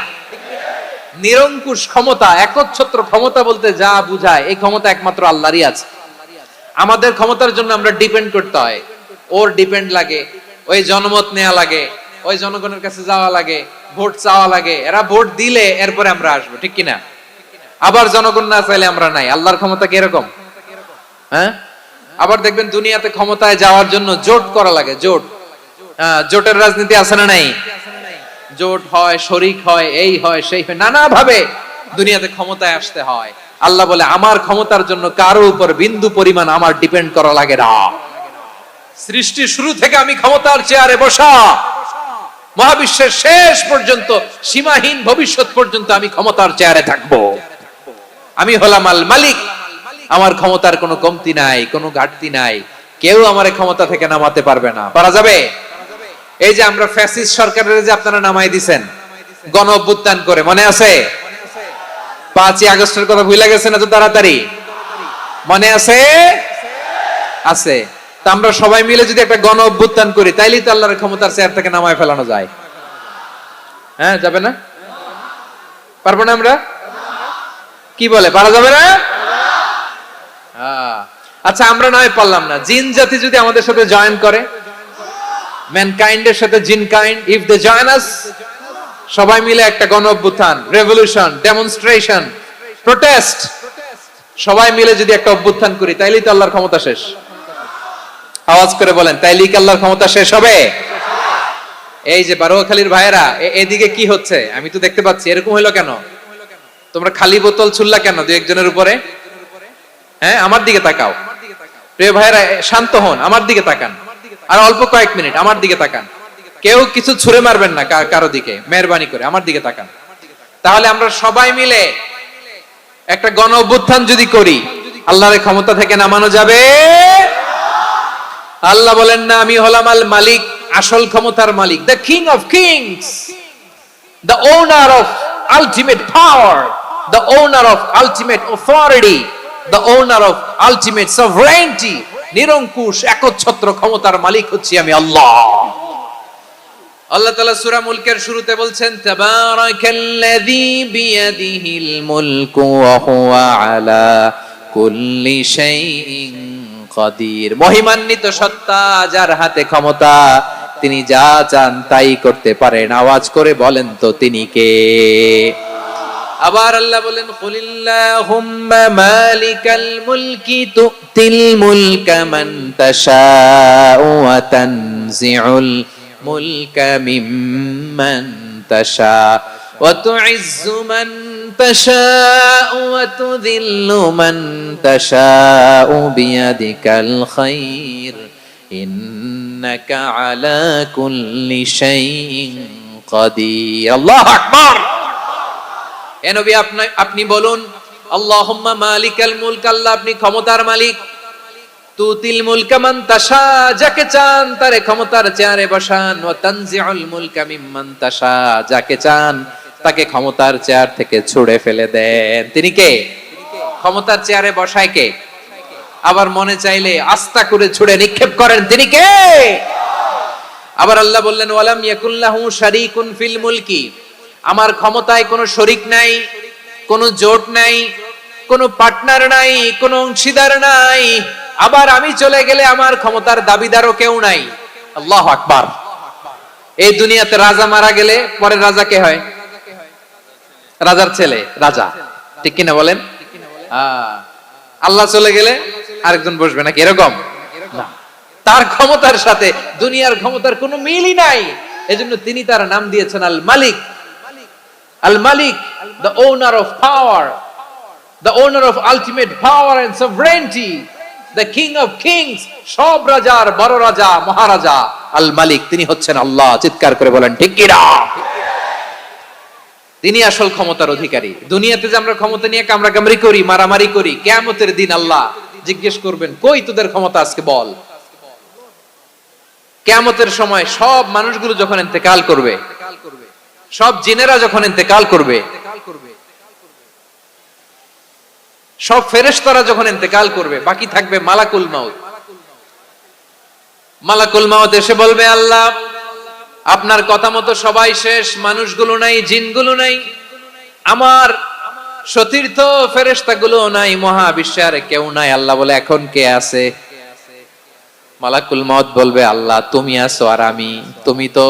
নিরঙ্কুশ ক্ষমতা, একচ্ছত্র ক্ষমতা বলতে যা বুঝায়, এই ক্ষমতা একমাত্র আল্লাহরই আছে। আমাদের ক্ষমতার জন্য আমরা ডিপেন্ড করতে হয়, ওর ডিপেন্ড লাগে, ওই জনমত নেওয়া লাগে, ওই জনগণের কাছে যাওয়া লাগে, ভোট চাওয়া লাগে, এরা ভোট দিলে এরপরে আমরা আসবো, ঠিক কিনা? আবার জনগণ না চাইলে আমরা নাই। আল্লাহর ক্ষমতা কি এরকম? হ্যাঁ, আবার দেখবেন দুনিয়াতে ক্ষমতায় যাওয়ার জন্য জোট করা লাগে, জোট। জোটের রাজনীতি আছে না নাই? জোট হয়, শরিক হয়, এই হয় সেই হয়, নানা ভাবে দুনিয়াতে ক্ষমতায় আসতে হয়। আল্লাহ বলে আমার ক্ষমতার জন্য কারো উপর বিন্দু পরিমাণ আমার ডিপেন্ড করা লাগে না। সৃষ্টি শুরু থেকে আমি ক্ষমতার চেয়ারে বসা, মহাবিশ্বের শেষ পর্যন্ত, সীমাহীন ভবিষ্যৎ পর্যন্ত আমি ক্ষমতার চেয়ারে থাকবো। আমি হলাম আল মালিক, আমার ক্ষমতার কোনো কমতি নাই, কোনো ঘাটতি নাই। কেউ আমার ক্ষমতা থেকে নামাতে পারবে না। পারা যাবে? এই যে আমরা ফ্যাসিস্ট সরকারের যে আপনারা নামাই দিছেন গণ অভ্যুত্থান করে, মনে আছে? 5ই আগস্টের কথা ভুলে গেছেন এত তাড়াতাড়ি? মনে আছে? আছে। তা আমরা সবাই মিলে যদি একটা গণ অভ্যুত্থান করি, তাইলেই তো আল্লাহর ক্ষমতার চেয়ার থেকে নামায় ফেলানো যায়। হ্যাঁ, যাবে না? পারবো না আমরা? কি বলে, পারা যাবে না? আচ্ছা, আমরা নয় পারলাম না, জিন জাতি যদি আমাদের সাথে জয়েন করে, ম্যানকাইন্ডের সাথে জিনকাইন্ড, ইফ দে জয়েন আস, সবাই মিলে একটা গণ অভ্যুত্থান, রেভলিউশন, ডেমনস্ট্রেশন, প্রোটেস্ট, সবাই মিলে যদি একটা অভ্যুত্থান করি, তাইলেই তো আল্লাহর ক্ষমতা শেষ। আওয়াজ করে বলেন, তাইলেই কি আল্লাহর ক্ষমতা শেষ হবে? এই যে বারোয়াখালীর ভাইয়েরা, এদিকে কি হচ্ছে আমি তো দেখতে পাচ্ছি, এরকম হইলো কেন? তোমরা খালি বোতল ছুড়লা কেন দুই একজনের উপরে? হ্যাঁ, আমার দিকে তাকাও। প্রিয় ভাইয়েরা, শান্ত হন, আমার দিকে তাকান, আর অল্প কয়েক মিনিট আমার দিকে তাকান। কেউ কিছু ছুঁড়ে মারবেন না কারো দিকে, মেহরবানি করে আমার দিকে তাকান। তাহলে আমরা সবাই মিলে একটা গণ অভ্যুত্থান যদি করি, আল্লাহর ক্ষমতা থেকে নামানো যাবে? আল্লাহ বলেন না, আমি হলাম আল মালিক, আসল ক্ষমতার মালিক, the king of kings, the owner of ultimate power, the owner of ultimate authority, the owner of ultimate sovereignty. নিরঙ্কুশ একচ্ছত্র ক্ষমতার মালিক হচ্ছি আমি আল্লাহ। আল্লাহ তাআলা সূরা মুলকের শুরুতে বলছেন, তাবারাকাল্লাযী বিয়াদিহিল মুলকু ওয়া হুয়া আলা কুল্লি শাইইন কাদির। মহিমান্বিত সত্তা, যার হাতে ক্ষমতা, তিনি যা চান তাই করতে পারেন। আওয়াজ করে বলেন তো তিনি কে? আবার আল্লাহ বলেন, কুলিল্লাহুম্মা মালিকাল মুলকি তুতিল মুলকা মান তাশাউ ওয়া তানজিউল মুলকা মিম্মান তাশা ওয়া তুইজ্জু মান তাশাউ ওয়া তুযিল্লু মান তাশাউ বিয়াদিকাল খায়র ইন্নাকা আলা কুল্লি শাইইন কাদির। আল্লাহু আকবার। এ নবী, আপনি বলুন, আল্লাহুম্মা মালিকাল মুলক, আল্লাহ আপনি ক্ষমতার মালিক, তুতিল মুলকা মান তাশা, যাকে চান তারে ক্ষমতার চেয়ারে বসান, ওয়া তানজিউল মুলকা মিম্মান তাশা, যাকে চান তাকে ক্ষমতার চেয়ার থেকে ছুঁড়ে ফেলে দেন। তিনি কে? ক্ষমতার চেয়ারে বসায় কে? আবার মনে চাইলে আস্তা করে ছুঁড়ে নিক্ষেপ করেন, তিনি কে? আবার আল্লাহ বললেন, ওয়ালাম ইয়াকুল্লাহু শারীকুন ফিল মুলকি, আমার ক্ষমতায় কোনো শরিক নাই, কোনো জোট নাই, কোনো পার্টনার নাই, কোনো অংশীদার নাই। আবার আমি চলে গেলে আমার ক্ষমতার দাবিদারও কেউ নাই। আল্লাহু আকবার। এই দুনিয়াতে রাজা মারা গেলে পরের রাজা কে হয়? রাজার ছেলে রাজা, ঠিক কিনা বলেন? আল্লাহ চলে গেলে আরেকজন বসবে নাকি এরকম? তার ক্ষমতার সাথে দুনিয়ার ক্ষমতার কোনো মিলই নাই। এজন্য তিনি তার নাম দিয়েছেন আল মালিক। Al Malik, the owner of power, the owner of ultimate power and sovereignty, the king of kings, সব রাজার বড় রাজা, মহারাজা, আল মালিক, তিনি হচ্ছেন আল্লাহ। চিৎকার করে বলেন ঠিক কি না? তিনি আসল ক্ষমতার অধিকারী। দুনিয়াতে যে আমরা ক্ষমতা নিয়ে কামড়াকামড়ি করি, মারামারি করি, কিয়ামতের দিন আল্লাহ জিজ্ঞেস করবেন, কই তোদের ক্ষমতা, আজকে বল। কিয়ামতের সময় সব মানুষগুলো যখন ইন্তেকাল করবে, সব জিনেরা যখন ইন্তেকাল করবে, সব ফেরেশতারা যখন ইন্তেকাল করবে, বাকি থাকবে মালাকুল মাউত। মালাকুল মাউত এসে বলবে, আল্লাহ আপনার কথা মতো সবাই শেষ, মানুষগুলো নাই, জিনগুলো নাই, আমার সতীর্থ ফেরেশতাগুলো নাই, মহাবিশ্বে আর কেউ নাই। আল্লাহ বলে, এখন কে আছে? মালাকুল মাউত বলবে, আল্লাহ তুমি আছো আর আমি। তুমি তো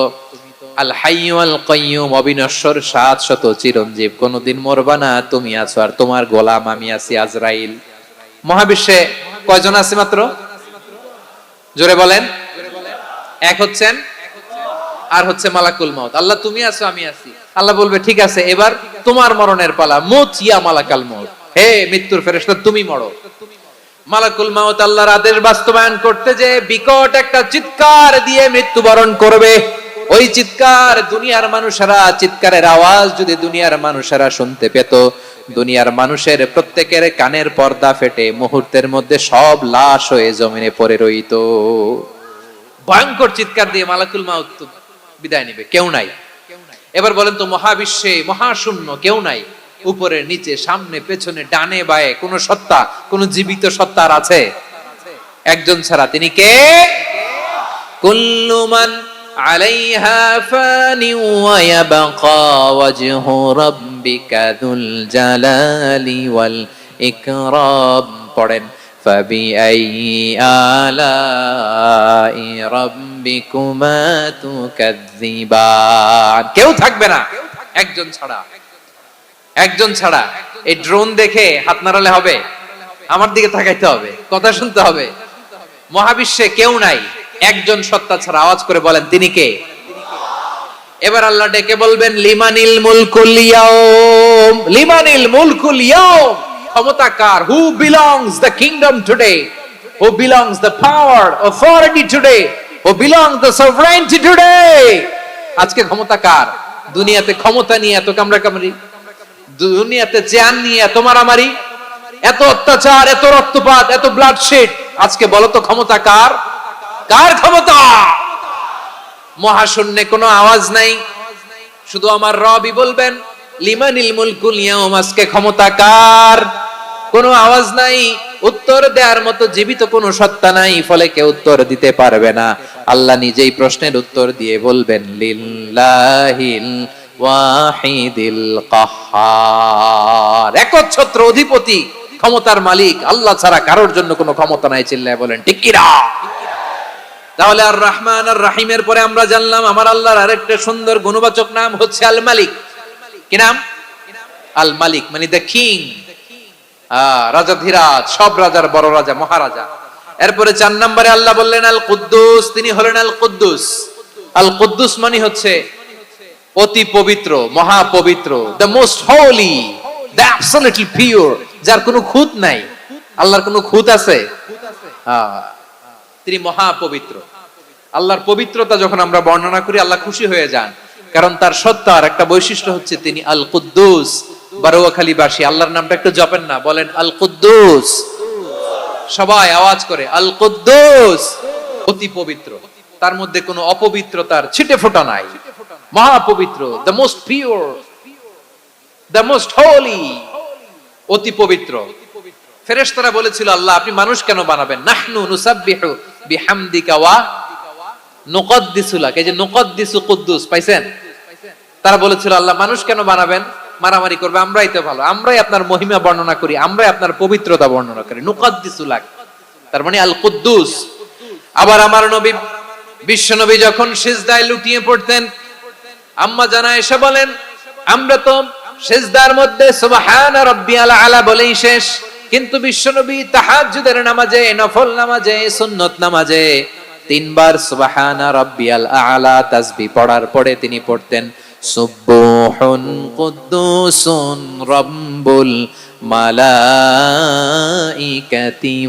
আল হাইয়্যু আল কাইয়্যুম, অবিনশ্বর, শাশ্বত, চিরঞ্জীব, কোনদিন মরবা না, তুমি আছো আর তোমার গোলাম আমি আছি আজরাইল। মহাবিশ্বে কয়জন আছে মাত্র? জোরে বলেন। এক হচ্ছেন আর হচ্ছে মালাকুল মাউত। আল্লাহ তুমি আছো আমি আছি। আল্লাহ বলবে, ঠিক আছে, এবার তোমার মরণের পালা, মুত ইয়া মালাকাল মাউত, হে মৃত্যুর ফেরেশতা তুমি মরো। মালাকুল মাউত আল্লাহর আদেশ বাস্তবায়ন করতে যে বিকট একটা চিৎকার দিয়ে মৃত্যুবরণ করবে। ওই চিৎকার দুনিয়ার মানুষেরা, চিৎকারের আওয়াজ যদি দুনিয়ার মানুষেরা শুনতে পেত, দুনিয়ার মানুষের প্রত্যেকের কানের পর্দা ফেটে মুহূর্তের মধ্যে সব লাশ হয়ে জমিনে পড়ে রইত। ভয়ঙ্কর চিৎকার দিয়ে মালাকুল মাউত বিদায় নিবে, কেউ নাই। এবার বলেন তো, মহাবিশ্বে মহাশূন্য, কেউ নাই, উপরে নিচে সামনে পেছনে ডানে বায়ে কোন সত্তা, কোন জীবিত সত্তার আছে? একজন ছাড়া, তিনি কে? কুল্লু মান আলাইহা ফানি ওয়া ইয়াবকা ওয়াজহু রাব্বিকা যুল জালালি ওয়াল ইকরাম। পড়েন, ফাবিআইয়ি আলাই রাব্বিকুমা তুকাযযিবান। কেউ থাকবে না একজন ছাড়া, একজন ছাড়া। এই ড্রোন দেখে হাত নাড়ালে হবে? আমার দিকে তাকাইতে হবে, কথা শুনতে হবে। মহাবিশ্বে কেউ নাই একজন সত্তা ছাড়া। আওয়াজ করে বলেন, তিনি কে? এবার আল্লাহ ডেকে বলবেন, লিমানিল মুলকুল ইয়াউম, লিমানিল মুলকুল ইয়াউম, ক্ষমতা কার? Who belongs the kingdom today, who belongs the power, authority today, who belongs the sovereignty today. আজকে ক্ষমতা কার? দুনিয়াতে ক্ষমতা নিয়ে এত কামড়াকামড়ি, দুনিয়াতে জান নিয়ে এত মারামারি, এত অত্যাচার, এত রক্তপাত, এত ব্লাডশেড, আজকে বলো তো ক্ষমতা কার? কার ক্ষমতা? মহাশূন্যে কোনো আওয়াজ নাই, শুধু আমার রবই বলবেন, লিমানিল মুলকুল ইয়াউম, আজকে ক্ষমতা কার? কোনো আওয়াজ নাই, উত্তর দেওয়ার মতো জীবিত কোনো সত্তা নাই, ফলে কেউ উত্তর দিতে পারবে না। আল্লাহ নিজেই প্রশ্নের উত্তর দিয়ে বলবেন, লিল্লাহিল ওয়াহিদিল কাহ্হার, একচ্ছত্র অধিপতি, ক্ষমতার মালিক আল্লাহ ছাড়া কারোর জন্য কোনো ক্ষমতা নাই। চিল্লায় বলেন ঠিক কি না? তাহলে আর রহমান আর রাহিমের পরে আমরা জানলাম আমার আল্লাহর আরেকটা সুন্দর গুণবাচক নাম হচ্ছে আল মালিক। কি নাম? আল মালিক, মানে দ্য কিং, রাজাধিরাজ, সব রাজার বড় রাজা, মহারাজা। এরপরে 4 নম্বরে আল্লাহ বললেন আল কুদ্দুস, তিনি হলেন আল কুদ্দুস। আল কুদ্দুস মানে হচ্ছে অতি পবিত্র, মহা পবিত্র, the most Holi, the absolutely pure, যার কোনো খুঁত নাই। আল্লাহর কোনো খুঁত আছে? তিনি মহা পবিত্র। আল্লাহর পবিত্রতা যখন আমরা বর্ণনা করি, আল্লাহ খুশি হয়ে যান, কারণ তার সত্তার একটা বৈশিষ্ট্য হচ্ছে তিনি আল কুদ্দুস। বারোয়াখালীবাসী আল্লাহর নামটা একটু জপেন না, বলেন আল কুদ্দুস, সবাই আওয়াজ করে আল কুদ্দুস। অতি পবিত্র, তার মধ্যে কোনো অপবিত্রতার ছিটে ফোঁটা নাই, মহা পবিত্র, the most pure, the most Holi, অতি পবিত্র। ফেরেশতারা বলেছিল, আল্লাহ আপনি মানুষ কেন বানাবেন? নাহনু নুসাব্বিহু বিহামদিকা ওয়া নুকদ্দিসু লাক। এই যে নুকদ্দিসু কুদ্দুস পাইছেন? তারা বলেছিল, আল্লাহ মানুষ কেন বানাবেন? মারামারি করবে, আমরাই তো ভালো, আমরাই আপনার মহিমা বর্ণনা করি, আমরাই আপনার পবিত্রতা বর্ণনা করি। নুকদ্দিসু লাক, তার মানে আল কুদ্দুস। আবার আমার নবী, বিশ্ব নবী যখন সিজদায় লুটিয়ে পড়তেন, আম্মা জানা এসে বলেন, আমরা তো সিজদার মধ্যে সুবহানা রাব্বিয়াল আলা বলেই শেষ, কিন্তু বিশ্বনবী তাহাজ্জুদের নামাজে, নফল নামাজে, সুন্নত নামাজে 3 বার সুবহানা রাব্বিয়াল আলা তাসবিহ পড়ার পরে তিনি পড়তেন সুবহুন কুদ্দুসুন রাব্বুল মালাইকাতি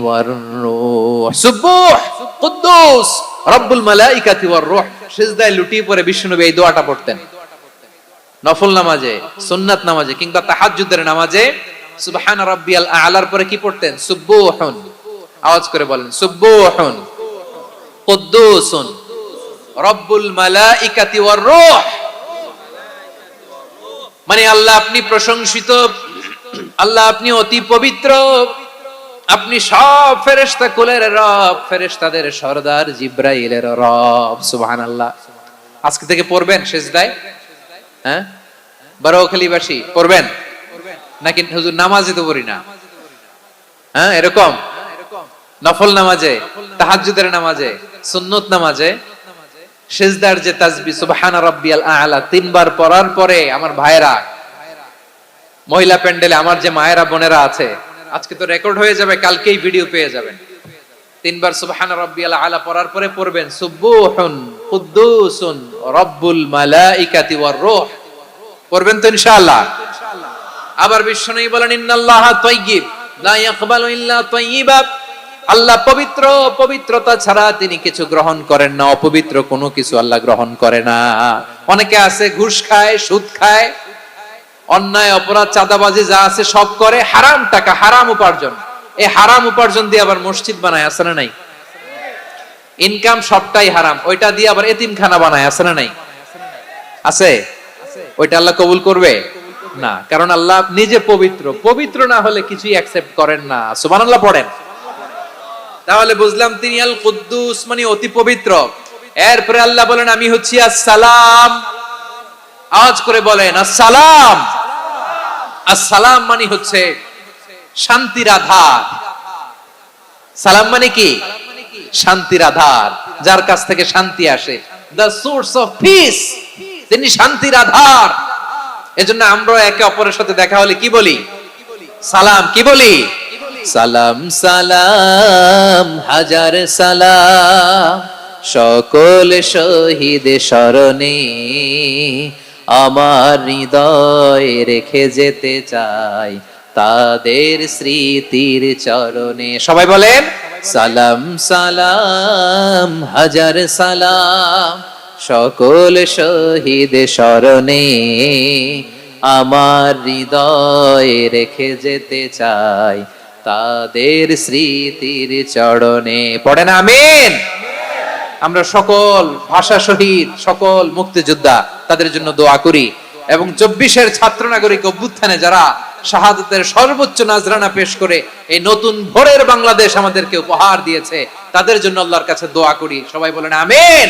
ওয়ার রূহ। সুবুহ কুদ্দুস রব্বুল মালাইকাতি ওয়ার রূহ। সিজদায় লুটিয়ে পড়ে বিশ্বনবী এই দোয়াটা পড়তেন নফল নামাজে, সুন্নাত নামাজে কিংবা তাহাজ্জুদের নামাজে। সুবহান রাব্বিয়াল আ'লার পরে কি পড়তেন? সুবুহুন। আওয়াজ করে বলেন, সুবুহুন কুদ্দুসুন রব্বুল মালাইকাতি ওয়ার রূহ। মানে আল্লাহ আপনি প্রশংসিত, আল্লাহ আপনি অতি পবিত্র, আপনি সব ফেরেশতা কুলের রব, ফেরেশতাদের সরদার জিব্রাইলের রব। সুবহানাল্লাহ। আজকে থেকে পড়বেন সিজদায়? হ্যাঁ, বারোখালীবাসী পড়বেন নাকি হুজুর নামাজে তো পড়ি না? হ্যাঁ, এরকম নফল নামাজে, তাহাজ্জুদের নামাজে, সুন্নত নামাজে সিজদার যে তাসবিহ সুবহানা রাব্বিয়াল আ'লা তিনবার পড়ার পরে আমার ভাইরা, মহিলা প্যান্ডেলে আমার যে মায়েরা বোনেরা আছে, আজকে তো রেকর্ড হয়ে যাবে, কালকেই ভিডিও পেয়ে যাবেন। তিনবার সুবহানা রাব্বিয়াল আ'লা পড়ার পরে পড়বেন সুবুহুন কুদ্দুসুন রব্বুল মালাইকাতি ওয়ার রূহ। পড়বেন তো ইনশাআল্লাহ? আবার বিশ্বনবী বলেন ইন্নাল্লাহা তাইয়্যিব লা ইয়াকবালু ইল্লা তাইয়্যিবা। আল্লাহ পবিত্র, পবিত্রতা ছাড়া তিনি কিছু গ্রহণ করেন না, অপবিত্র কোনো কিছু আল্লাহ গ্রহণ করে না। অনেকে আছে ঘুষ খায়, সুদ খায়, অন্যায় অপরাধ চাঁদাবাজি যা আছে সব করে, হারাম টাকা, হারাম উপার্জন। এই হারাম উপার্জন দিয়ে আবার মসজিদ বানায়, আছে না নাই? ইনকাম সবটাই হারাম, ওইটা দিয়ে আবার এতিমখানা বানায়, আছে না নাই? আছে। ওইটা আল্লাহ কবুল করবে না, কারণ আল্লাহ নিজে পবিত্র। পবিত্র না হলে কিছুই অ্যাকসেপ্ট করেন না। সুবহানাল্লাহ পড়েন। তাহলে বুঝলাম তিনি আল কুদ্দুস মানে অতি পবিত্র। এরপরে আল্লাহ বলেন আমি হচ্ছি আসসালাম। আওয়াজ করে বলেন আসসালাম। আসসালাম মানে হচ্ছে শান্তির আধার। সালাম মানে কি? শান্তির আধার, যার কাছ থেকে শান্তি আসে। দ্য সোর্স অফ পিস, তিনি শান্তির আধার। এজন্য আমরা একে অপরের সাথে দেখা হলে কি বলি? সালাম। কি বলি? সালাম সালাম হাজার সালাম সকল শহীদ স্মরণে আমার হৃদয় রেখে যেতে চাই তাদের স্মৃতির চরণে। সবাই বলেন সালাম সালাম হাজার সালাম সকল শহীদ স্মরণে আমার হৃদয় রেখে যেতে চাই তাদের স্মৃতির চরণে। পড়েন আমিন। আমরা সকল ভাষা শহীদ, সকল মুক্তিযোদ্ধা, তাদের জন্য দোয়া করি এবং 24-এর ছাত্র নাগরিক অভ্যুত্থানে যারা শাহাদাতের সর্বোচ্চ নাজরানা পেশ করে এই নতুন ভোরের বাংলাদেশ আমাদেরকে উপহার দিয়েছে, তাদের জন্য আল্লাহর কাছে দোয়া করি। সবাই বলেন আমিন।